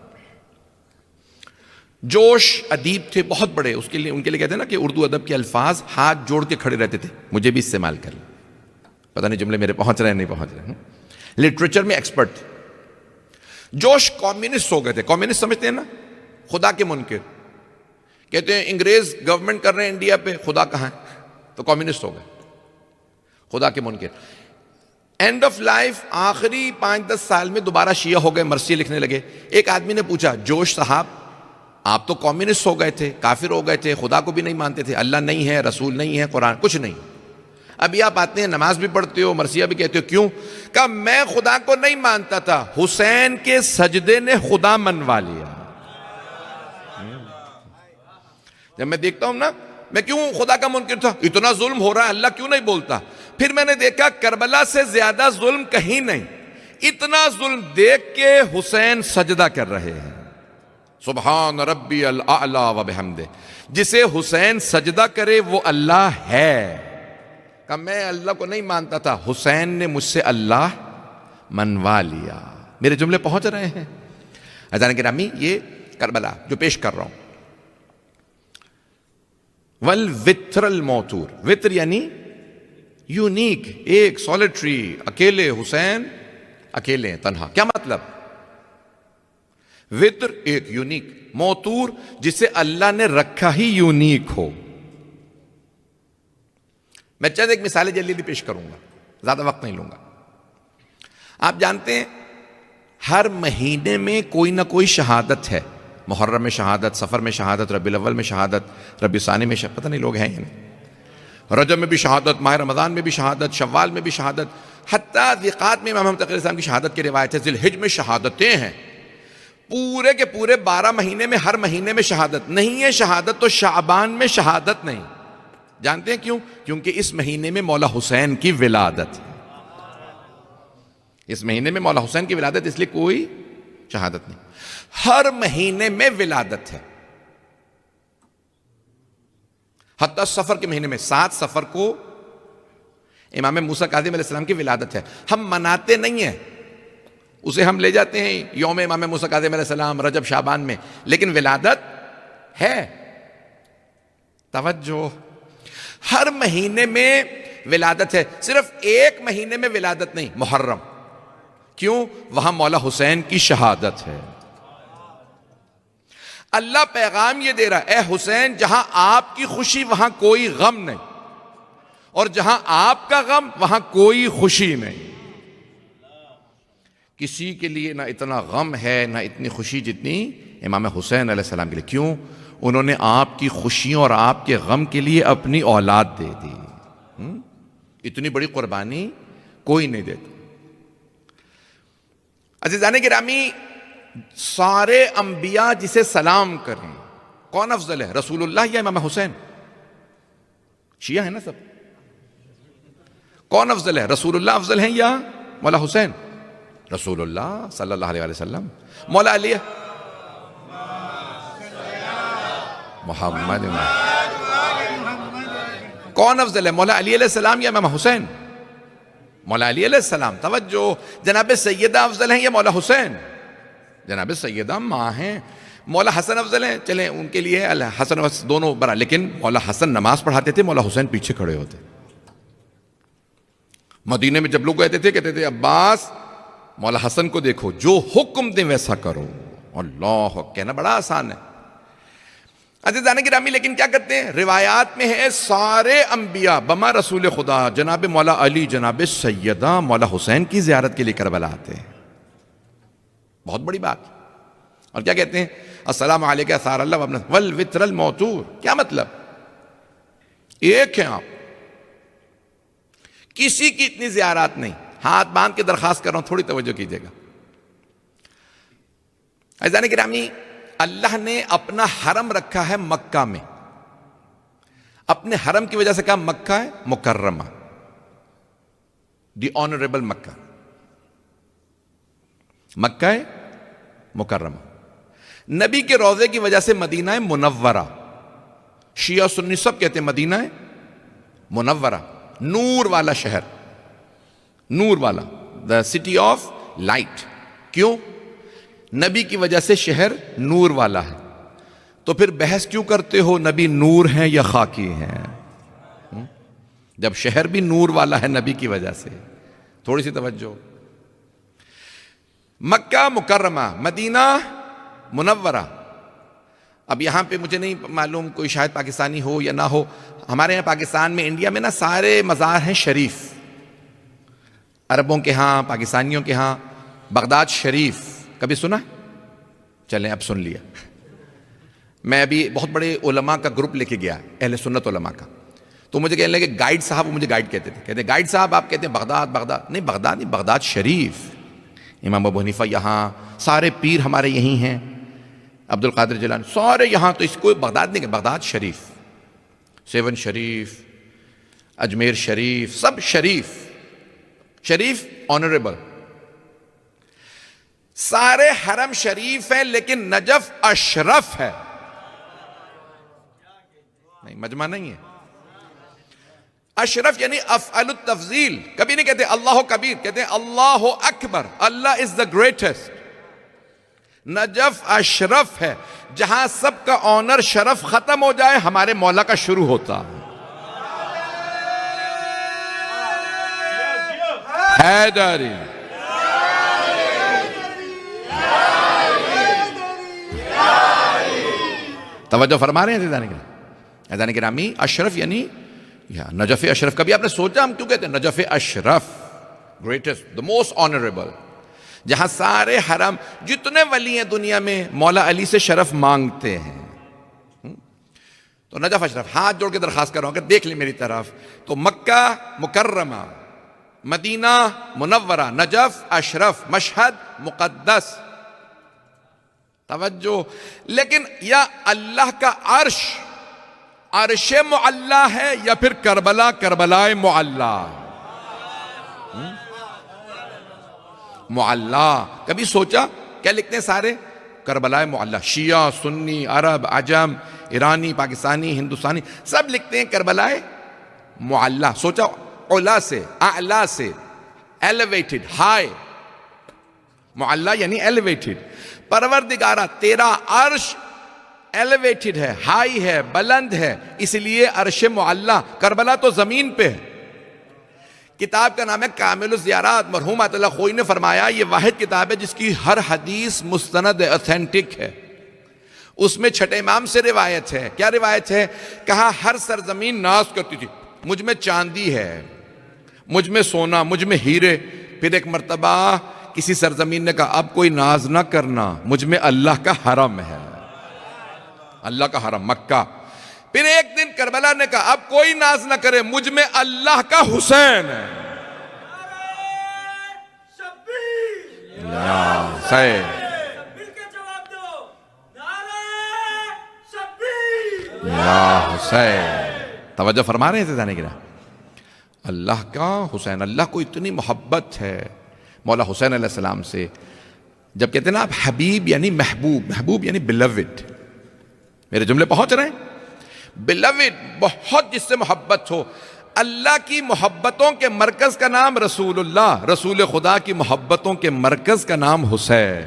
جوش ادیب تھے بہت بڑے, اس کے لیے ان کے لیے کہتے ہیں نا کہ اردو ادب کے الفاظ ہاتھ جوڑ کے کھڑے رہتے تھے, مجھے بھی استعمال کر لیں. پتہ نہیں جملے میرے پہنچ رہے ہیں نہیں پہنچ رہے. لٹریچر میں ایکسپرٹ تھے. جوش کمیونسٹ ہو گئے تھے. کمیونسٹ سمجھتے ہیں نا, خدا کے منکر, کہتے ہیں انگریز گورنمنٹ کر رہے ہیں انڈیا پہ، خدا کہاں ہے؟ تو کمیونسٹ ہو گئے، خدا کے منکر۔ اینڈ آف لائف آخری 5-10 سال میں دوبارہ شیعہ ہو گئے، مرثیہ لکھنے لگے۔ ایک آدمی نے پوچھا، جوش صاحب آپ تو کمیونسٹ ہو گئے تھے، کافر ہو گئے تھے، خدا کو بھی نہیں مانتے تھے، اللہ نہیں ہے، رسول نہیں ہے، قرآن کچھ نہیں، ابھی آپ آتے ہیں نماز بھی پڑھتے ہو، مرثیہ بھی کہتے ہو، کیوں؟ کہا میں خدا کو نہیں مانتا تھا، حسین کے سجدے نے خدا منوا لیا۔ جب میں دیکھتا ہوں نا، میں کیوں خدا کا منکر تھا، اتنا ظلم ہو رہا ہے، اللہ کیوں نہیں بولتا؟ پھر میں نے دیکھا کربلا سے زیادہ ظلم کہیں نہیں، اتنا ظلم دیکھ کے حسین سجدہ کر رہے ہیں، سبحان ربی الاعلی و بحمدہ۔ جسے حسین سجدہ کرے وہ اللہ ہے۔ کہ میں اللہ کو نہیں مانتا تھا، حسین نے مجھ سے اللہ منوا لیا۔ میرے جملے پہنچ رہے ہیں؟ عزیزان گرامی، یہ کربلا جو پیش کر رہا ہوں، والوتر الموتور، وتر یعنی یونیک، ایک سولیٹری، اکیلے، حسین اکیلے ہیں، تنہا۔ کیا مطلب؟ وتر ایک یونیک، موتور جسے اللہ نے رکھا ہی یونیک ہو۔ میں چند ایک مثالیں جلدی پیش کروں گا، زیادہ وقت نہیں لوں گا۔ آپ جانتے ہیں ہر مہینے میں کوئی نہ کوئی شہادت ہے، محرم میں شہادت، سفر میں شہادت، ربیع الاول میں شہادت، ربیع ثانی میں شہادت، پتہ نہیں لوگ ہیں یا نہیں، رجب میں بھی شہادت، ماہ رمضان میں بھی شہادت، شوال میں بھی شہادت، حتیٰ ذیقات میں امام تقی علیہ السلام کی شہادت کی روایت ہے، ذی الحج میں شہادتیں ہیں، پورے کے پورے 12 مہینے میں ہر مہینے میں شہادت نہیں ہے۔ شہادت تو شعبان میں شہادت نہیں، جانتے ہیں کیوں؟ کیونکہ اس مہینے میں مولا حسین کی ولادت ہے، اس مہینے میں مولا حسین کی ولادت، اس لیے کوئی شہادت نہیں۔ ہر مہینے میں ولادت ہے، حتیٰ سفر کے مہینے میں 7 سفر کو امام موسیٰ کاظم علیہ السلام کی ولادت ہے۔ ہم مناتے نہیں ہیں اسے، ہم لے جاتے ہیں یوم امام موسیٰ کاظم علیہ السلام رجب شعبان میں، لیکن ولادت ہے۔ توجہ، ہر مہینے میں ولادت ہے، صرف ایک مہینے میں ولادت نہیں، محرم۔ کیوں؟ وہاں مولا حسین کی شہادت ہے۔ اللہ پیغام یہ دے رہا ہے، اے حسین جہاں آپ کی خوشی وہاں کوئی غم نہیں، اور جہاں آپ کا غم وہاں کوئی خوشی نہیں۔ کسی کے لیے نہ اتنا غم ہے نہ اتنی خوشی جتنی امام حسین علیہ السلام کے لیے۔ کیوں؟ انہوں نے آپ کی خوشیوں اور آپ کے غم کے لیے اپنی اولاد دے دی۔ اتنی بڑی قربانی کوئی نہیں دیتا۔ عزیزان گرامی، سارے انبیاء جسے سلام کریں، کون افضل ہے، رسول اللہ یا امام حسین؟ شیعہ ہے نا سب، کون افضل ہے، رسول اللہ افضل ہیں یا مولا حسین؟ رسول اللہ صلی اللہ علیہ وسلم۔ مولا علی محمد، کون افضل ہے، مولا علی علیہ السلام یا امام حسین؟ مولا علی علیہ السلام۔ توجہ، جناب سیدہ افضل ہیں یا مولا حسین؟ جناب سیدہ ماں ہیں۔ مولا حسن افضل ہیں، چلیں ان کے لیے حسن و دونوں برا، لیکن مولا حسن نماز پڑھاتے تھے، مولا حسین پیچھے کھڑے ہوتے۔ مدینے میں جب لوگ کہتے تھے عباس مولا حسن کو دیکھو، جو حکم دیں ویسا کرو۔ اللہ، کہنا بڑا آسان ہے عزیزان گرامی، لیکن کیا کرتے ہیں؟ روایات میں ہے سارے انبیاء بما رسول خدا جناب مولا علی، جناب سیدہ مولا حسین کی زیارت کے لیے کربلا آتے ہیں۔ بہت بڑی بات۔ اور کیا کہتے ہیں؟ السلام علیکہ اثار اللہ وابن والوتر الموتور۔ کیا مطلب؟ ایک ہیں آپ، کسی کی اتنی زیارات نہیں۔ ہاتھ باندھ کے درخواست کر رہا ہوں، تھوڑی توجہ کیجئے گا عزیزان گرامی۔ اللہ نے اپنا حرم رکھا ہے مکہ میں، اپنے حرم کی وجہ سے کہا مکہ ہے مکرمہ، دی آنریبل مکہ، مکہ ہے مکرمہ۔ نبی کے روضے کی وجہ سے مدینہ ہے منورہ، شیعہ سنی سب کہتے ہیں مدینہ ہے منورہ، نور والا شہر، نور والا، دا سٹی آف لائٹ۔ کیوں؟ نبی کی وجہ سے شہر نور والا ہے۔ تو پھر بحث کیوں کرتے ہو نبی نور ہیں یا خاکی ہیں، جب شہر بھی نور والا ہے نبی کی وجہ سے؟ تھوڑی سی توجہ۔ مکہ مکرمہ، مدینہ منورہ، اب یہاں پہ مجھے نہیں معلوم کوئی شاید پاکستانی ہو یا نہ ہو، ہمارے یہاں پاکستان میں انڈیا میں نا سارے مزار ہیں شریف، عربوں کے ہاں، پاکستانیوں کے ہاں، بغداد شریف کبھی سنا؟ چلیں اب سن لیا۔ میں ابھی بہت بڑے علماء کا گروپ لے کے گیا، اہل سنت علماء کا، تو مجھے کہنے لگے گائیڈ صاحب، وہ مجھے گائیڈ کہتے تھے، کہتے ہیں گائیڈ صاحب آپ کہتے ہیں بغداد، بغداد نہیں، بغداد نہیں، بغداد شریف، امام ابو حنیفہ یہاں، سارے پیر ہمارے یہی ہیں، عبد القادر جیلانی سارے یہاں، تو اس کو بغداد نہیں کہ بغداد شریف، سیون شریف، اجمیر شریف، سب شریف، شریف آنریبل، سارے حرم شریف ہیں لیکن نجف اشرف ہے، نہیں مجمع نہیں ہے، اشرف یعنی افعل التفضیل، کبھی نہیں کہتے اللہ کبیر، کہتے ہیں اللہ اکبر، اللہ از دا گریٹسٹ، نجف اشرف ہے، جہاں سب کا آنر شرف ختم ہو جائے ہمارے مولا کا شروع ہوتا ہے۔ حیدری توجہ فرما رہے ہیں عزیزان گرامی، اشرف یعنی نجف اشرف، کبھی آپ نے سوچا ہم کیوں کہتے ہیں Najaf Ashraf, greatest, the most honorable، جہاں سارے حرم جتنے ولی ہیں دنیا میں مولا علی سے شرف مانگتے ہیں، تو نجف اشرف، ہاتھ جوڑ کے درخواست کر رہا ہوں کہ دیکھ لیں میری طرف، تو مکہ مکرمہ، مدینہ منورہ، نجف اشرف، مشہد مقدس، توجہ، لیکن یا اللہ کا عرش عرش معلا ہے یا پھر کربلا کربلائے معلا، معلا کبھی سوچا کیا لکھتے ہیں سارے؟ کربلائے معلا، شیعہ سنی عرب عجم ایرانی پاکستانی ہندوستانی سب لکھتے ہیں کربلائے معلا، سوچا علا سے اعلا سے ایلیویٹڈ ہائی، معلا یعنی ایلیویٹڈ، پروردگارہ تیرا عرش ایلیویٹڈ ہے، ہائی ہے، بلند ہے، اس لیے عرش معلا، کربلا تو زمین پہ ہے۔ کتاب کا نام ہے کامل الزیارات، مرحوم آیت اللہ خوئی نے فرمایا یہ واحد کتاب ہے جس کی ہر حدیث مستند اوتھینٹک ہے، اس میں چھٹے امام سے روایت ہے۔ کیا روایت ہے؟ کہا ہر سرزمین ناز کرتی تھی مجھ میں چاندی ہے، مجھ میں سونا، مجھ میں ہیرے، پھر ایک مرتبہ کسی سرزمین نے کہا اب کوئی ناز نہ کرنا، مجھ میں اللہ کا حرم ہے، اللہ کا حرم مکہ۔ پھر ایک دن کربلا نے کہا اب کوئی ناز نہ کرے، مجھ میں اللہ کا حسین ہے، یا حسین، یا حسین، توجہ فرما رہے ہیں جانے کی اللہ کا حسین، اللہ کو اتنی محبت ہے مولا حسین علیہ السلام سے۔ جب کہتے ہیں نا آپ حبیب یعنی محبوب، محبوب یعنی بیلوڈ، میرے جملے پہنچ رہے ہیں؟ بیلوڈ بہت جس سے محبت ہو، اللہ کی محبتوں کے مرکز کا نام رسول اللہ، رسول خدا کی محبتوں کے مرکز کا نام حسین۔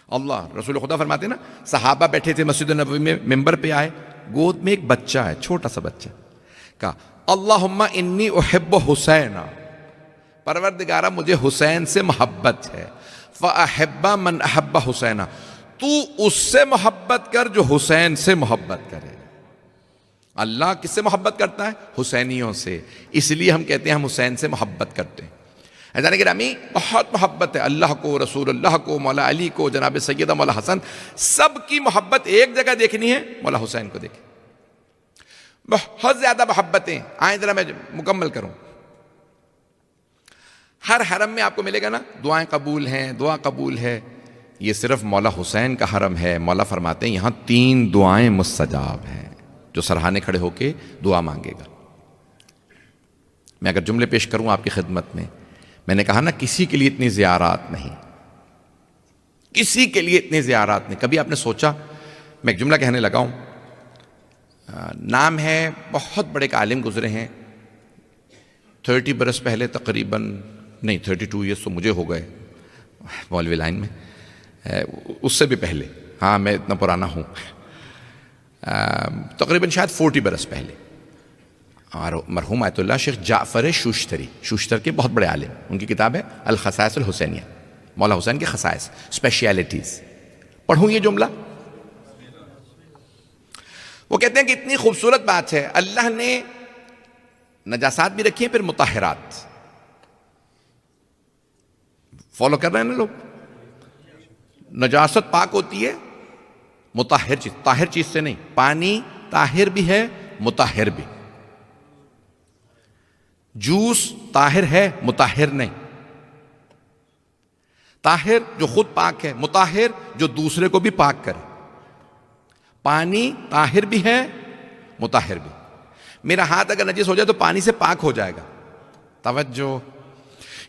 اللہ رسول خدا فرماتے ہیں نا، صحابہ بیٹھے تھے مسجد نبوی میں، ممبر پہ آئے، گود میں ایک بچہ ہے، چھوٹا سا بچہ، کہا اللہم انی احب حسین، پروردگارہ مجھے حسین سے محبت ہے، فَأَحِبَّ مَنْ أَحَبَّ حُسَيْنَ، تو اس سے محبت کر جو حسین سے محبت کرے۔ اللہ کس سے محبت کرتا ہے؟ حسینیوں سے، اس لیے ہم کہتے ہیں ہم حسین سے محبت کرتے ہیں۔ عزیزان گرامی بہت محبت ہے اللہ کو، رسول اللہ کو، مولا علی کو، جناب سیدہ مولا حسن، سب کی محبت ایک جگہ دیکھنی ہے، مولا حسین کو دیکھیں، بہت زیادہ محبتیں۔ آئیں ذرا میں مکمل کروں، ہر حرم میں آپ کو ملے گا نا دعائیں قبول ہیں، دعا قبول ہے، یہ صرف مولا حسین کا حرم ہے۔ مولا فرماتے ہیں یہاں 3 دعائیں مستجاب ہیں، جو سرہانے کھڑے ہو کے دعا مانگے گا۔ میں اگر جملے پیش کروں آپ کی خدمت میں نے کہا نا کسی کے لیے اتنی زیارات نہیں، کسی کے لیے اتنی زیارات نہیں۔ کبھی آپ نے سوچا، میں ایک جملہ کہنے لگا ہوں، نام ہے بہت بڑے ایک عالم گزرے ہیں 30 برس پہلے تقریباً، نہیں 32 ایئرس تو مجھے ہو گئے مولوی لائن میں، اس سے بھی پہلے، ہاں میں اتنا پرانا ہوں، تقریباً شاید 40 برس پہلے، اور مرحوم آیت اللہ شیخ جعفر شوشتری، شوشتر کے بہت بڑے عالم، ان کی کتاب ہے الخصائص الحسینیہ، مولا حسین کے خصائص، اسپیشیلٹیز۔ پڑھوں یہ جملہ، وہ کہتے ہیں کہ اتنی خوبصورت بات ہے، اللہ نے نجاسات بھی رکھی ہیں، پھر مطہرات. فالو کر رہے ہیں نا لوگ؟ نجاست پاک ہوتی ہے، مطہر چیز، طاہر چیز سے نہیں. پانی طاہر بھی ہے، مطہر بھی. جوس طاہر ہے، مطہر نہیں. طاہر جو خود پاک ہے، مطہر جو دوسرے کو بھی پاک کرے. پانی طاہر بھی ہے، مطہر بھی. میرا ہاتھ اگر نجس ہو جائے تو پانی سے پاک ہو جائے گا. توجہ،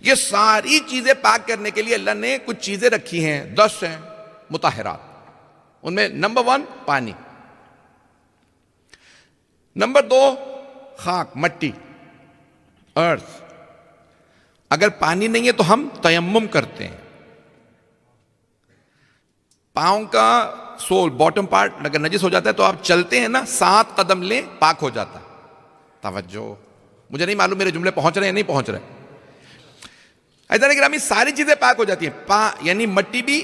یہ ساری چیزیں پاک کرنے کے لیے اللہ نے کچھ چیزیں رکھی ہیں، 10 ہیں مطہرات. ان میں نمبر 1 پانی، نمبر 2 خاک، مٹی، ارتھ. اگر پانی نہیں ہے تو ہم تیمم کرتے ہیں. پاؤں کا سول، باٹم پارٹ اگر نجس ہو جاتا ہے تو آپ چلتے ہیں نا، 7 قدم لیں، پاک ہو جاتا. توجہ، مجھے نہیں معلوم میرے جملے پہنچ رہے ہیں نہیں پہنچ رہے. عزیزان گرامی، ساری چیزیں پاک ہو جاتی ہیں. یعنی مٹی بھی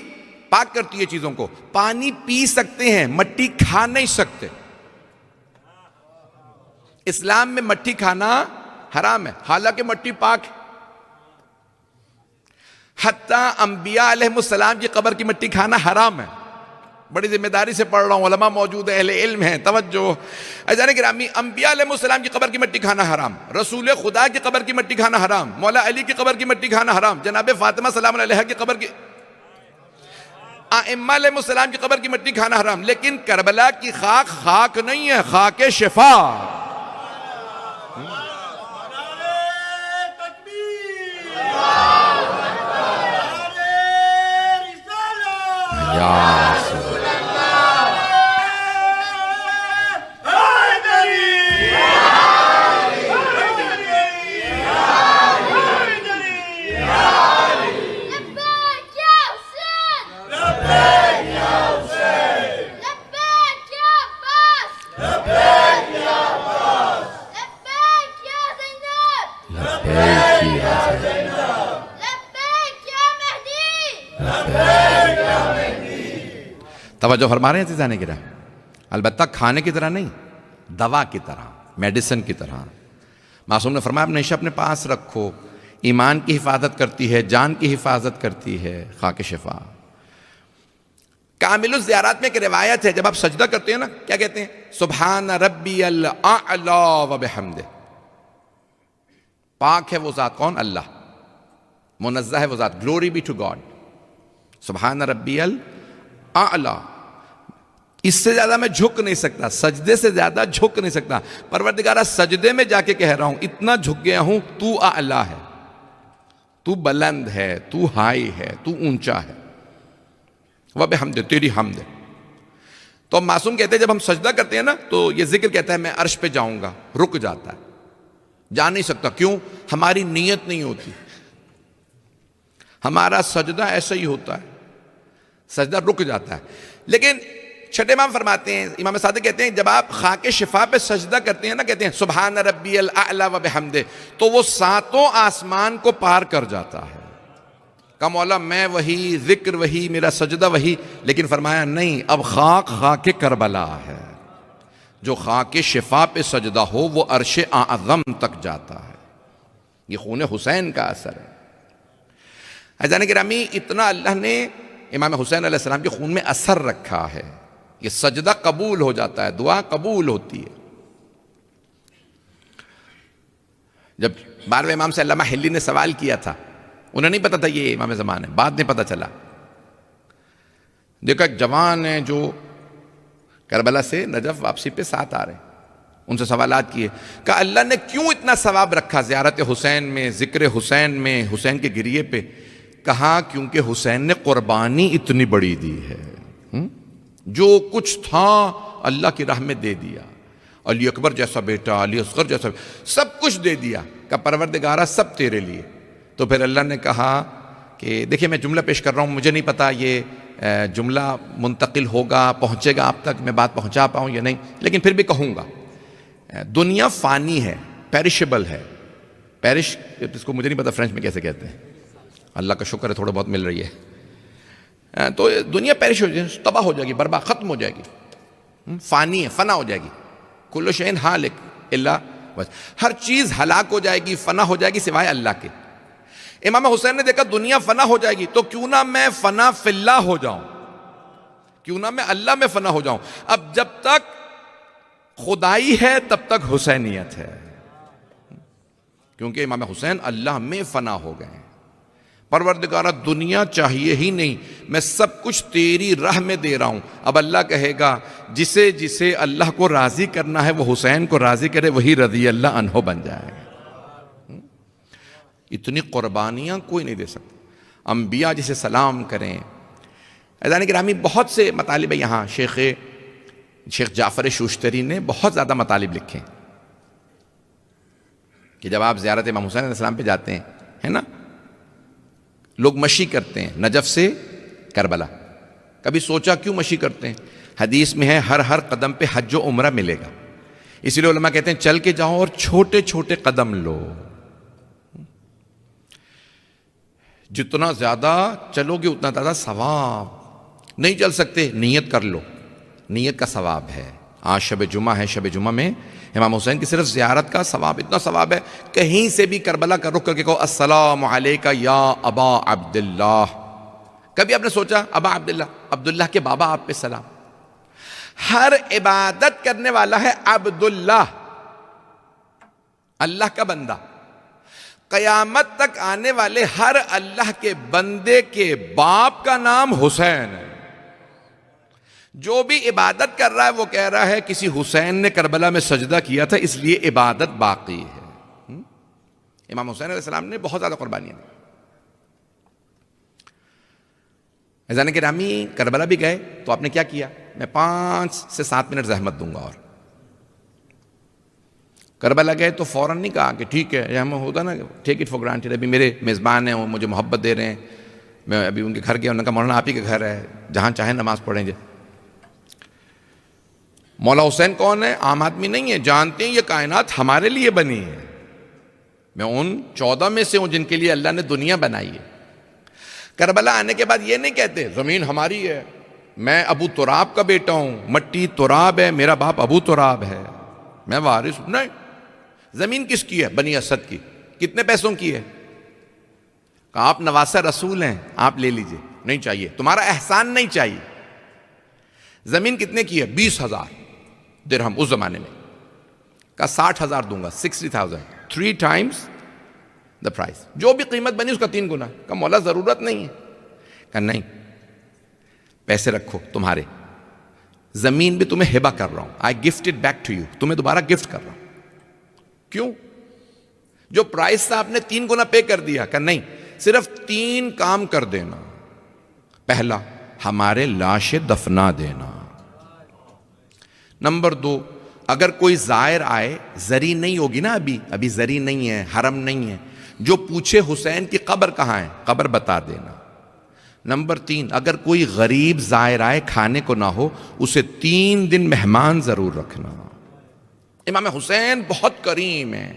پاک کرتی ہے چیزوں کو. پانی پی سکتے ہیں، مٹی کھا نہیں سکتے. اسلام میں مٹی کھانا حرام ہے، حالانکہ مٹی پاک ہے. حتیٰ انبیاء علیہ السلام کی قبر کی مٹی کھانا حرام ہے. بڑی ذمہ داری سے پڑھ رہا ہوں، علماء موجود ہیں، اہل علم ہیں. توجہ عزیزان گرامی، انبیاء علیہ السلام کی قبر کی مٹی کھانا حرام، رسول خدا کی قبر کی مٹی کھانا حرام، مولا علی کی قبر کی مٹی کھانا حرام، جناب فاطمہ سلام اللہ علیہا کی قبر کی، ائمہ علیہ السلام کی قبر کی مٹی کھانا حرام. لیکن کربلا کی خاک خاک نہیں ہے، خاک شفا. یا رسول توجہ فرما رہے ہیں عزیزان گرامی. البتہ کھانے کی طرح نہیں، دوا کی طرح، میڈیسن کی طرح. معصوم نے فرمایا ہمیشہ اپنے پاس رکھو، ایمان کی حفاظت کرتی ہے، جان کی حفاظت کرتی ہے. خاک شفا. کامل الزیارات میں ایک روایت ہے، جب آپ سجدہ کرتے ہیں نا، کیا کہتے ہیں؟ سبحان ربی الاعلی و بحمدہ. پاک ہے وہ ذات، کون؟ اللہ. منزہ ہے وہ ذات، گلوری بی ٹو گاڈ. سبحان ربی الاعلی. اس سے زیادہ میں جھک نہیں سکتا، سجدے سے زیادہ جھک نہیں سکتا. پروردگارہ سجدے میں جا کے کہہ رہا ہوں، اتنا جھک گیا ہوں، تو اعلی ہے، تو بلند ہے، تو ہائی ہے، تو اونچا ہے. وبحمدہ، تیری حمد ہے. تو معصوم کہتے ہیں جب ہم سجدہ کرتے ہیں نا تو یہ ذکر کہتا ہے میں عرش پہ جاؤں گا، رک جاتا ہے، جا نہیں سکتا. کیوں؟ ہماری نیت نہیں ہوتی. ہمارا سجدہ ایسا ہی ہوتا ہے، سجدہ رک جاتا ہے. لیکن چھٹے امام فرماتے ہیں، امام صادق کہتے ہیں جب آپ خاک شفا پہ سجدہ کرتے ہیں نا، کہتے ہیں سبحان ربی الاعلی و بحمدہ، تو وہ 7 آسمان کو پار کر جاتا ہے. کہ مولا میں وہی، ذکر وہی، میرا سجدہ وہی. لیکن فرمایا نہیں، اب خاک کربلا ہے. جو خاک شفا پہ سجدہ ہو وہ عرش اعظم تک جاتا ہے. یہ خون حسین کا اثر ہے. عزیزان گرامی، اتنا اللہ نے امام حسین علیہ السلام کے خون میں اثر رکھا ہے. یہ سجدہ قبول ہو جاتا ہے، دعا قبول ہوتی ہے. جب 12ویں امام سے علامہ حلی نے سوال کیا تھا، انہیں نہیں پتا تھا یہ امام زمان ہے، بعد میں پتا چلا. دیکھا ایک جوان ہے جو کربلا سے نجف واپسی پہ ساتھ آ رہے ہیں، ان سے سوالات کیے کہ اللہ نے کیوں اتنا ثواب رکھا زیارت حسین میں، ذکر حسین میں، حسین کے گریے پہ؟ کہا کیونکہ حسین نے قربانی اتنی بڑی دی ہے، جو کچھ تھا اللہ کی راہ میں دے دیا. علی اکبر جیسا بیٹا، علی اصغر جیسا، سب کچھ دے دیا کہ پروردگارہ سب تیرے لیے. تو پھر اللہ نے کہا کہ دیکھیں میں جملہ پیش کر رہا ہوں، مجھے نہیں پتا یہ جملہ منتقل ہوگا، پہنچے گا آپ تک، میں بات پہنچا پاؤں یا نہیں، لیکن پھر بھی کہوں گا. دنیا فانی ہے، پیرشبل ہے. پیرش اس کو مجھے نہیں پتا فرینچ میں کیسے کہتے ہیں، اللہ کا شکر ہے تھوڑا بہت مل رہی ہے. تو دنیا پیرش ہو جائے گی، تباہ ہو جائے گی، برباد، ختم ہو جائے گی، فانی ہے، فنا ہو جائے گی. کل شیء ہالک الا وجہ، ہر چیز ہلاک ہو جائے گی، فنا ہو جائے گی سوائے اللہ کے۔ امام حسین نے دیکھا دنیا فنا ہو جائے گی تو کیوں نہ میں فنا فی اللہ ہو جاؤں، کیوں نہ میں اللہ میں فنا ہو جاؤں۔ اب جب تک خدائی ہے تب تک حسینیت ہے، کیونکہ امام حسین اللہ میں فنا ہو گئے ہیں۔ پروردگارہ دنیا چاہیے ہی نہیں، میں سب کچھ تیری راہ میں دے رہا ہوں۔ اب اللہ کہے گا جسے جسے اللہ کو راضی کرنا ہے وہ حسین کو راضی کرے، وہی رضی اللہ عنہ بن جائے گا۔ اتنی قربانیاں کوئی نہیں دے سکتا۔ انبیاء جسے سلام کریں۔ عزیزان گرامی بہت سے مطالب یہاں شیخ جعفر شوشتری نے بہت زیادہ مطالب لکھے کہ جب آپ زیارت امام حسین علیہ السلام پہ جاتے ہیں، ہے نا، لوگ مشی کرتے ہیں نجف سے کربلا۔ کبھی سوچا کیوں مشی کرتے ہیں؟ حدیث میں ہے ہر قدم پہ حج و عمرہ ملے گا، اسی لیے علماء کہتے ہیں چل کے جاؤ اور چھوٹے چھوٹے قدم لو۔ جتنا زیادہ چلو گے اتنا زیادہ ثواب۔ نہیں چل سکتے نیت کر لو، نیت کا ثواب ہے۔ آج شب جمعہ ہے، شب جمعہ میں امام حسین کی صرف زیارت کا ثواب، اتنا ثواب ہے کہیں سے بھی کربلا کا رخ کر کے کہو السلام علیکہ یا ابا عبداللہ۔ کبھی آپ نے سوچا ابا عبداللہ، عبداللہ کے بابا آپ پہ سلام۔ ہر عبادت کرنے والا ہے عبداللہ، اللہ کا بندہ۔ قیامت تک آنے والے ہر اللہ کے بندے کے باپ کا نام حسین ہے۔ جو بھی عبادت کر رہا ہے وہ کہہ رہا ہے کسی حسین نے کربلا میں سجدہ کیا تھا اس لیے عبادت باقی ہے۔ امام حسین علیہ السلام نے بہت زیادہ قربانیاں دی۔ عزیزان گرامی کربلا بھی گئے تو آپ نے کیا کیا؟ میں 5 سے 7 منٹ زحمت دوں گا۔ اور کربلا گئے تو فوراً نہیں کہا کہ ٹھیک ہے، ہم ہوتا نا ٹیک اٹ فار گرانٹیڈ، ابھی میرے میزبان ہیں وہ مجھے محبت دے رہے ہیں، میں ابھی ان کے گھر گیا، انہوں نے کہا مولانا آپ ہی کے گھر ہے، جہاں چاہیں نماز پڑھیں گے۔ مولا حسین کون ہے؟ عام آدمی نہیں ہے، جانتے ہیں یہ کائنات ہمارے لیے بنی ہے، میں ان 14 میں سے ہوں جن کے لیے اللہ نے دنیا بنائی ہے۔ کربلا آنے کے بعد یہ نہیں کہتے زمین ہماری ہے، میں ابو تراب کا بیٹا ہوں، مٹی تراب ہے، میرا باپ ابو تراب ہے، میں وارث ہوں۔ نہیں، زمین کس کی ہے؟ بنی اسد کی۔ کتنے پیسوں کی ہے؟ کہا آپ نواسہ رسول ہیں، آپ لے لیجئے۔ نہیں چاہیے، تمہارا احسان نہیں چاہیے۔ زمین کتنے کی ہے؟ 20,000 درہم اس زمانے میں۔ کہا 60,000 دوں گا، 60,000، 3 times the price، جو بھی قیمت بنی اس کا 3 گنا۔ کہا مولا ضرورت نہیں ہے۔ کہا نہیں، پیسے رکھو تمہارے، زمین بھی تمہیں ہبہ کر رہا ہوں، I gift it back to you، تمہیں دوبارہ گفٹ کر رہا ہوں۔ کیوں؟ جو پرائس تھا آپ نے 3 گنا پے کر دیا۔ کہ نہیں، صرف 3 کام کر دینا۔ پہلا، ہمارے لاشیں دفنا دینا۔ نمبر 2، اگر کوئی زائر آئے، زری نہیں ہوگی نا، ابھی زری نہیں ہے، حرم نہیں ہے، جو پوچھے حسین کی قبر کہاں ہے، قبر بتا دینا۔ نمبر 3، اگر کوئی غریب زائر آئے کھانے کو نہ ہو، اسے 3 دن مہمان ضرور رکھنا۔ امام حسین بہت کریم ہیں،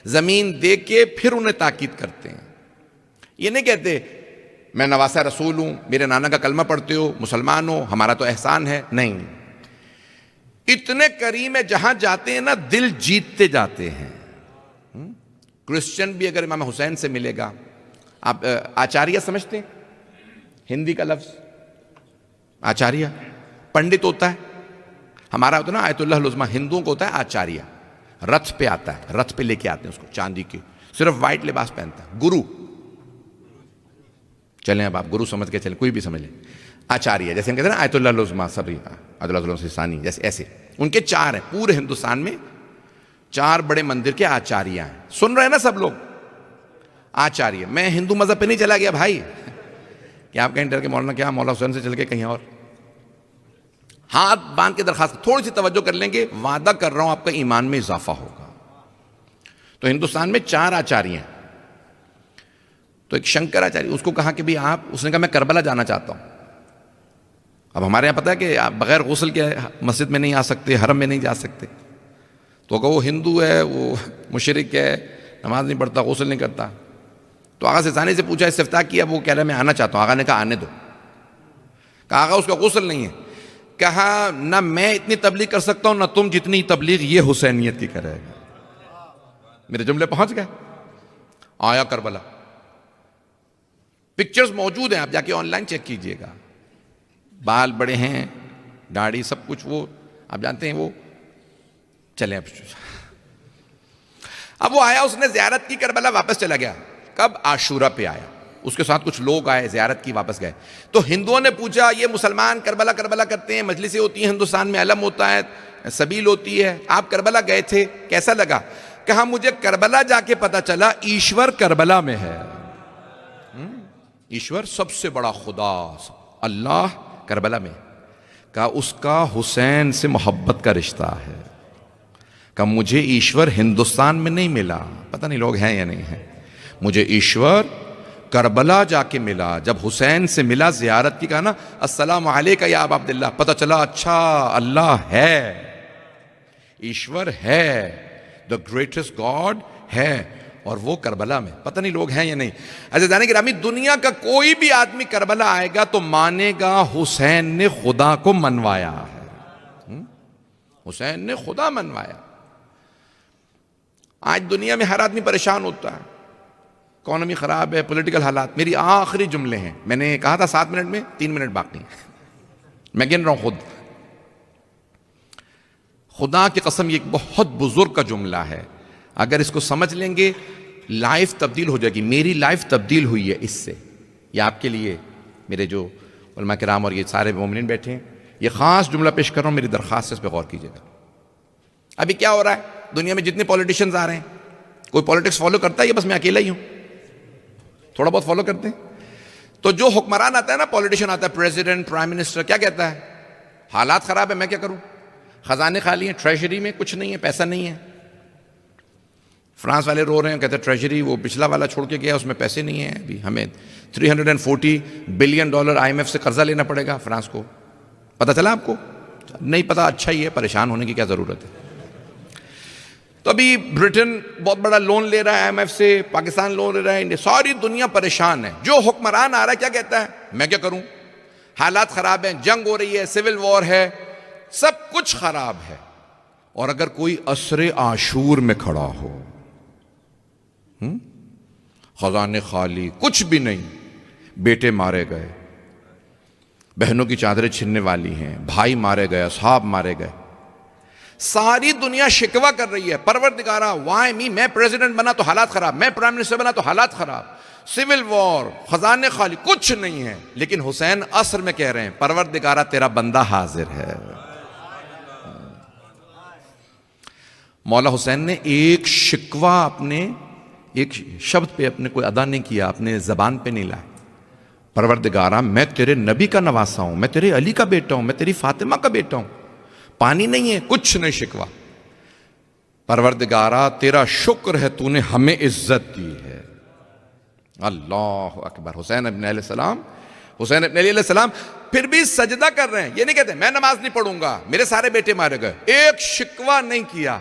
زمین دے کے پھر انہیں تاکید کرتے ہیں۔ یہ نہیں کہتے میں نواسہ رسول ہوں، میرے نانا کا کلمہ پڑھتے ہو، مسلمان ہو، ہمارا تو احسان ہے۔ نہیں، اتنے کریم ہے جہاں جاتے ہیں نا دل جیتتے جاتے ہیں۔ کرسچن بھی اگر امام حسین سے ملے گا، آپ آچاریہ سمجھتے ہیں؟ ہندی کا لفظ آچاریہ، پنڈت ہوتا ہے، ہمارا ہوتا ہے نا آیت اللہ العظمیٰ، ہندوؤں کو ہوتا ہے آچاریہ، رتھ پہ آتا ہے، رتھ پہ لے کے آتے ہیں اس کو، چاندی کے، صرف وائٹ لباس پہنتا ہے۔ گرو، چلیں اب آپ گرو سمجھ کے چلیں، کوئی بھی سمجھ لیں۔ آچاریہ جیسے ہم کہتے ہیں نا آیت اللہ العظمیٰ، سب آیت اللہ العظمیٰ ثانی، جیسے ایسے ان کے 4 ہیں پورے ہندوستان میں، 4 بڑے مندر کے آچاریہ ہیں۔ سن رہے ہیں نا سب لوگ؟ آچاریہ۔ میں ہندو مذہب پہ نہیں چلا گیا بھائی کہ آپ کہیں ڈر کے مولانا کیا مولا حسین سے چل کے کہیں اور، ہاتھ باندھ کے درخواست، تھوڑی سی توجہ کر لیں گے، وعدہ کر رہا ہوں آپ کا ایمان میں اضافہ ہوگا۔ تو ہندوستان میں 4 آچاریہ ہیں۔ تو ایک شنکر آچاریہ، اس کو کہا کہ بھی آپ، اس نے کہا میں کربلا جانا چاہتا ہوں۔ اب ہمارے یہاں پتہ ہے کہ آپ بغیر غسل کے مسجد میں نہیں آ سکتے، حرم میں نہیں جا سکتے۔ تو کہ وہ ہندو ہے، وہ مشرک ہے، نماز نہیں پڑھتا، غسل نہیں کرتا۔ تو آغا سے ثانی سے پوچھا، استفتاء کیا، وہ کہہ رہا ہے میں آنا چاہتا ہوں۔ آغا نے کہا آنے دو۔ کہا آغا اس کا غسل نہیں ہے۔ کہا نہ میں اتنی تبلیغ کر سکتا ہوں نہ تم جتنی تبلیغ یہ حسینیت کی کرے گا. میرے جملے پہنچ گئے. آیا کربلا، پکچرز موجود ہیں، آپ جا کے آن لائن چیک کیجئے گا. بال بڑے ہیں، داڑھی سب کچھ، وہ آپ جانتے ہیں وہ چلیں. اب وہ آیا، اس نے زیارت کی کربلا، واپس چلا گیا. کب؟ عاشورہ پہ آیا. اس کے ساتھ کچھ لوگ آئے، زیارت کی، واپس گئے. تو ہندوؤں نے پوچھا یہ مسلمان کربلا کربلا کرتے ہیں، مجلسیں ہوتی ہیں ہندوستان میں، علم ہوتا ہے، سبیل ہوتی ہے، آپ کربلا گئے تھے، کیسا لگا؟ کہا مجھے کربلا جا کے پتا چلا ایشور کربلا میں ہے. ایشور سب سے بڑا خدا اللہ کربلا میں. کہا اس کا حسین سے محبت کا رشتہ ہے. کہا مجھے ایشور ہندوستان میں نہیں ملا، پتہ نہیں لوگ ہیں یا نہیں ہیں، مجھے ایشور کربلا جا کے ملا. جب حسین سے ملا، زیارت کی، کہا نا السلام علیکہ یا ابا عبداللہ، پتہ چلا اچھا اللہ ہے، ایشور ہے، the greatest God ہے، اور وہ کربلا میں. پتہ نہیں لوگ ہیں یا نہیں. عزیزان گرامی، دنیا کا کوئی بھی آدمی کربلا آئے گا تو مانے گا حسین نے خدا کو منوایا ہے. حسین نے خدا منوایا. آج دنیا میں ہر آدمی پریشان ہوتا ہے، اکانومی خراب ہے، پولیٹیکل حالات. میری آخری جملے ہیں، میں نے کہا تھا 7 منٹ میں، 3 منٹ باقی ہیں، میں گن رہا ہوں خود. خدا کی قسم یہ ایک بہت بزرگ کا جملہ ہے. اگر اس کو سمجھ لیں گے لائف تبدیل ہو جائے گی. میری لائف تبدیل ہوئی ہے اس سے. یہ آپ کے لیے، میرے جو علماء کرام اور یہ سارے مومنین بیٹھے ہیں، یہ خاص جملہ پیش کر رہا ہوں، میری درخواست ہے اس پہ غور کیجیے گا. ابھی کیا ہو رہا ہے دنیا میں؟ جتنے پولیٹیشنز آ رہے ہیں، کوئی پولیٹکس فالو کرتا ہے یا بس میں اکیلا ہی ہوں؟ تھوڑا بہت فالو کرتے ہیں. تو جو حکمران آتا ہے نا، پولیٹیشن آتا ہے، پریزیڈنٹ، پرائم منسٹر، کیا کہتا ہے؟ حالات خراب ہے، میں کیا کروں؟ خزانے خالی ہیں، ٹریجری میں کچھ نہیں ہے، پیسہ نہیں ہے. فرانس والے رو رہے ہیں، کہتے ہیں ٹریجری وہ پچھلا والا چھوڑ کے گیا، اس میں پیسے نہیں ہیں، ابھی ہمیں $340 بلین IMF سے قرضہ لینا پڑے گا فرانس کو. پتہ چلا آپ کو؟ نہیں پتہ، اچھا ہی ہے، پریشان ہونے کی کیا ضرورت ہے. تو ابھی برٹن بہت بڑا لون لے رہا ہے IMF سے، پاکستان لون لے رہا ہے، ساری دنیا پریشان ہے. جو حکمران آ رہا ہے کیا کہتا ہے؟ میں کیا کروں؟ حالات خراب ہیں، جنگ ہو رہی ہے، سول وار ہے، سب کچھ خراب ہے. اور اگر کوئی عصر عاشور میں کھڑا ہو، خزانے خالی، کچھ بھی نہیں، بیٹے مارے گئے، بہنوں کی چادریں چھننے والی ہیں، بھائی مارے گئے، اصحاب مارے گئے، ساری دنیا شکوہ کر رہی ہے، پروردگارا وائی می، میں پریزیڈنٹ بنا تو حالات خراب، میں پرائم منسٹر بنا تو حالات خراب، سول وار، خزانے خالی، کچھ نہیں ہے. لیکن حسین عصر میں کہہ رہے ہیں پروردگارا تیرا بندہ حاضر ہے. مولا حسین نے ایک شکوہ اپنے، ایک شبد پہ اپنے کوئی ادا نہیں کیا، اپنے زبان پہ نہیں لائے. پروردگارا میں تیرے نبی کا نواسا ہوں، میں تیرے علی کا بیٹا ہوں، میں تیری فاطمہ کا بیٹا ہوں، پانی نہیں ہے، کچھ نہیں شکوہ. پروردگارا تیرا شکر ہے تو نے ہمیں عزت دی ہے. اللہ اکبر. حسین ابن علیہ السلام، حسین ابن علی علیہ السلام پھر بھی سجدہ کر رہے ہیں. یہ نہیں کہتے میں نماز نہیں پڑھوں گا، میرے سارے بیٹے مارے گئے، ایک شکوہ نہیں کیا.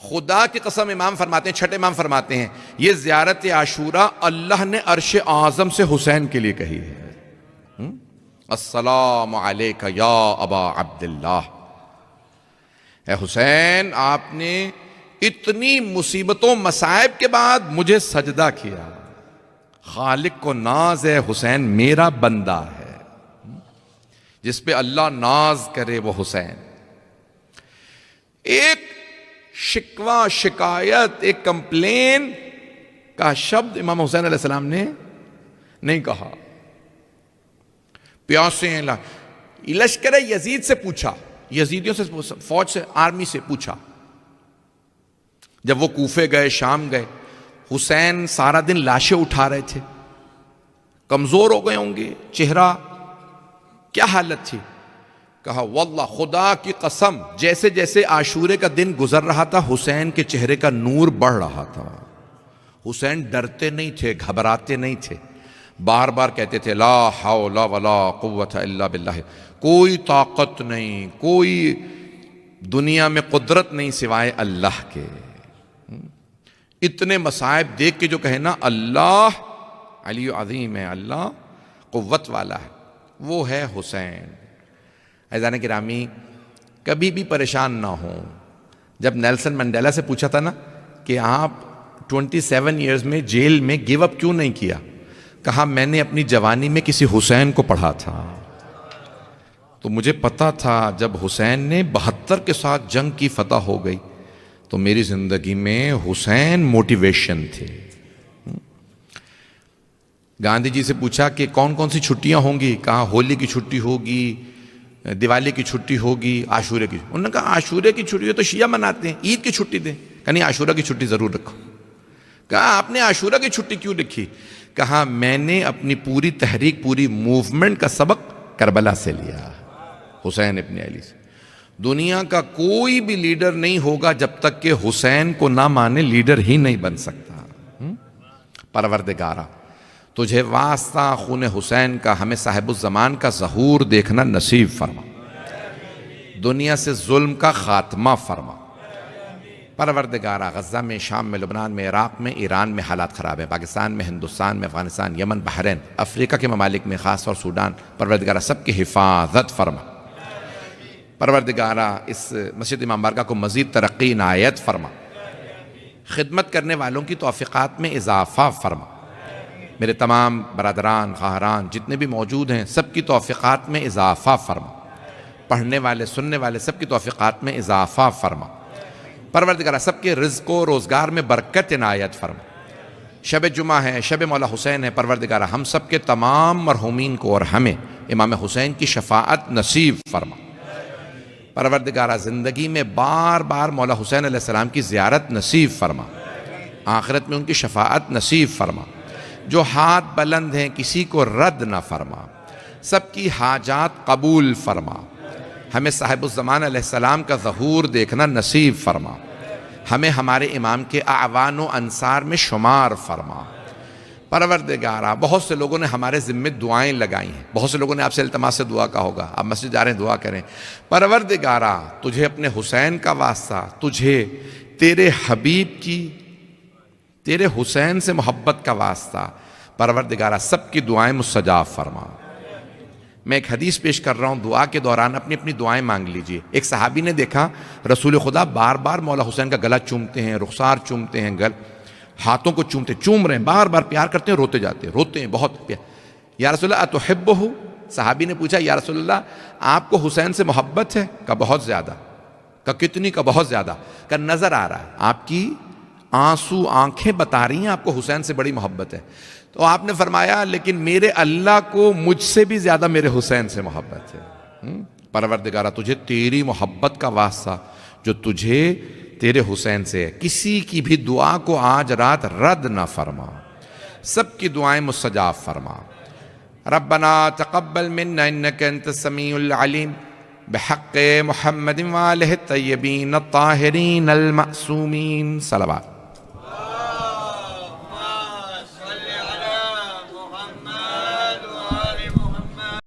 خدا کی قسم امام فرماتے ہیں، چھٹے امام فرماتے ہیں، یہ زیارت عاشورہ اللہ نے عرش اعظم سے حسین کے لیے کہی ہے. السلام علیکہ یا ابا عبداللہ. اے حسین، آپ نے اتنی مصیبتوں مصائب کے بعد مجھے سجدہ کیا. خالق کو ناز ہے حسین میرا بندہ ہے. جس پہ اللہ ناز کرے وہ حسین. ایک شکوہ، شکایت، ایک کمپلین کا شبد امام حسین علیہ السلام نے نہیں کہا. پیاسے ہیں، لشکر یزید سے پوچھا، یزیدیوں سے، فوج سے، آرمی سے پوچھا. جب وہ کوفے گئے، شام گئے، حسین سارا دن لاشیں اٹھا رہے تھے، کمزور ہو گئے ہوں گے، چہرہ کیا حالت تھی. کہا واللہ خدا کی قسم، جیسے جیسے عاشورے کا دن گزر رہا تھا حسین کے چہرے کا نور بڑھ رہا تھا. حسین ڈرتے نہیں تھے، گھبراتے نہیں تھے، بار بار کہتے تھے لا حول ولا قوت الا باللہ. کوئی طاقت نہیں، کوئی دنیا میں قدرت نہیں سوائے اللہ کے. اتنے مصائب دیکھ کے جو کہے نا اللہ علی عظیم ہے، اللہ قوت والا ہے، وہ ہے حسین. عزیزان گرامی، کبھی بھی پریشان نہ ہوں. جب نیلسن منڈیلا سے پوچھا تھا نا کہ آپ 27 ایئرز میں جیل میں گیو اپ کیوں نہیں کیا، کہا میں نے اپنی جوانی میں کسی حسین کو پڑھا تھا، تو مجھے پتا تھا جب حسین نے 72 کے ساتھ جنگ کی فتح ہو گئی تو میری زندگی میں حسین موٹیویشن تھے. گاندھی جی سے پوچھا کہ کون کون سی چھٹیاں ہوں گی، کہا ہولی کی چھٹی ہوگی، دیوالی کی چھٹی ہوگی، عاشورے کی. انہوں نے کہا عاشورے کی چھٹی تو شیعہ مناتے ہیں، عید کی چھٹی دیں. کہا نہیں، عاشورہ کی چھٹی ضرور رکھو. کہا آپ نے عاشورہ کی چھٹی کیوں رکھی؟ کہا میں نے اپنی پوری تحریک، پوری موومنٹ کا سبق کربلا سے لیا، حسین ابن علی سے. دنیا کا کوئی بھی لیڈر نہیں ہوگا جب تک کہ حسین کو نہ مانے، لیڈر ہی نہیں بن سکتا. پروردگارا تجھے واسطہ خون حسین کا، ہمیں صاحب الزمان کا ظہور دیکھنا نصیب فرما، دنیا سے ظلم کا خاتمہ فرما. پروردگارا غزہ میں، شام میں، لبنان میں، عراق میں، ایران میں حالات خراب ہیں، پاکستان میں، ہندوستان میں، افغانستان، یمن، بحرین، افریقہ کے ممالک میں، خاص طور سوڈان، پروردگارا سب کی حفاظت فرما. پروردگارا اس مسجد امام بارگاہ کو مزید ترقی عنایت فرما، خدمت کرنے والوں کی توفیقات میں اضافہ فرما. میرے تمام برادران، خواہران جتنے بھی موجود ہیں سب کی توفیقات میں اضافہ فرما، پڑھنے والے، سننے والے سب کی توفیقات میں اضافہ فرما. پروردگارا سب کے رزق و روزگار میں برکت عنایت فرما. شب جمعہ ہے، شب مولا حسین ہے، پروردگارا ہم سب کے تمام مرحومین کو اور ہمیں امام حسین کی شفاعت نصیب فرما. پروردگارا زندگی میں بار بار مولا حسین علیہ السلام کی زیارت نصیب فرما، آخرت میں ان کی شفاعت نصیب فرما. جو ہاتھ بلند ہیں کسی کو رد نہ فرما، سب کی حاجات قبول فرما. ہمیں صاحب الزمان علیہ السلام کا ظہور دیکھنا نصیب فرما، ہمیں ہمارے امام کے اعوان و انصار میں شمار فرما. پروردگارا بہت سے لوگوں نے ہمارے ذمہ دعائیں لگائی ہیں، بہت سے لوگوں نے آپ سے التماس سے دعا کہا ہوگا، آپ مسجد جا رہے ہیں دعا کریں. پروردگارا تجھے اپنے حسین کا واسطہ، تجھے تیرے حبیب کی، تیرے حسین سے محبت کا واسطہ، پروردگارا سب کی دعائیں مستجاب فرما. میں ایک حدیث پیش کر رہا ہوں، دعا کے دوران اپنی اپنی دعائیں مانگ لیجئے. ایک صحابی نے دیکھا رسول خدا بار بار مولا حسین کا گلا چومتے ہیں، رخسار چومتے ہیں، ہاتھوں کو چوم رہے ہیں، بار بار پیار کرتے ہیں، روتے ہیں بہت پیار. یا رسول اللہ اتحبہ؟ صحابی نے پوچھا یا رسول اللہ آپ کو حسین سے محبت ہے؟ کہا بہت زیادہ. کہا کتنی؟ کہا بہت زیادہ. کہا نظر آ رہا ہے، آپ کی آنسو آنکھیں بتا رہی ہیں آپ کو حسین سے بڑی محبت ہے. تو آپ نے فرمایا لیکن میرے اللہ کو مجھ سے بھی زیادہ میرے حسین سے محبت ہے. پروردگارا تجھے تیری محبت کا واسطہ جو تجھے تیرے حسین سے ہے، کسی کی بھی دعا کو آج رات رد نہ فرما، سب کی دعائیں مستجاب فرما. ربنا تقبل منا انك انت السميع العليم بحق محمد وآلہ الطیبین الطاہرین المعصومین. صلوات.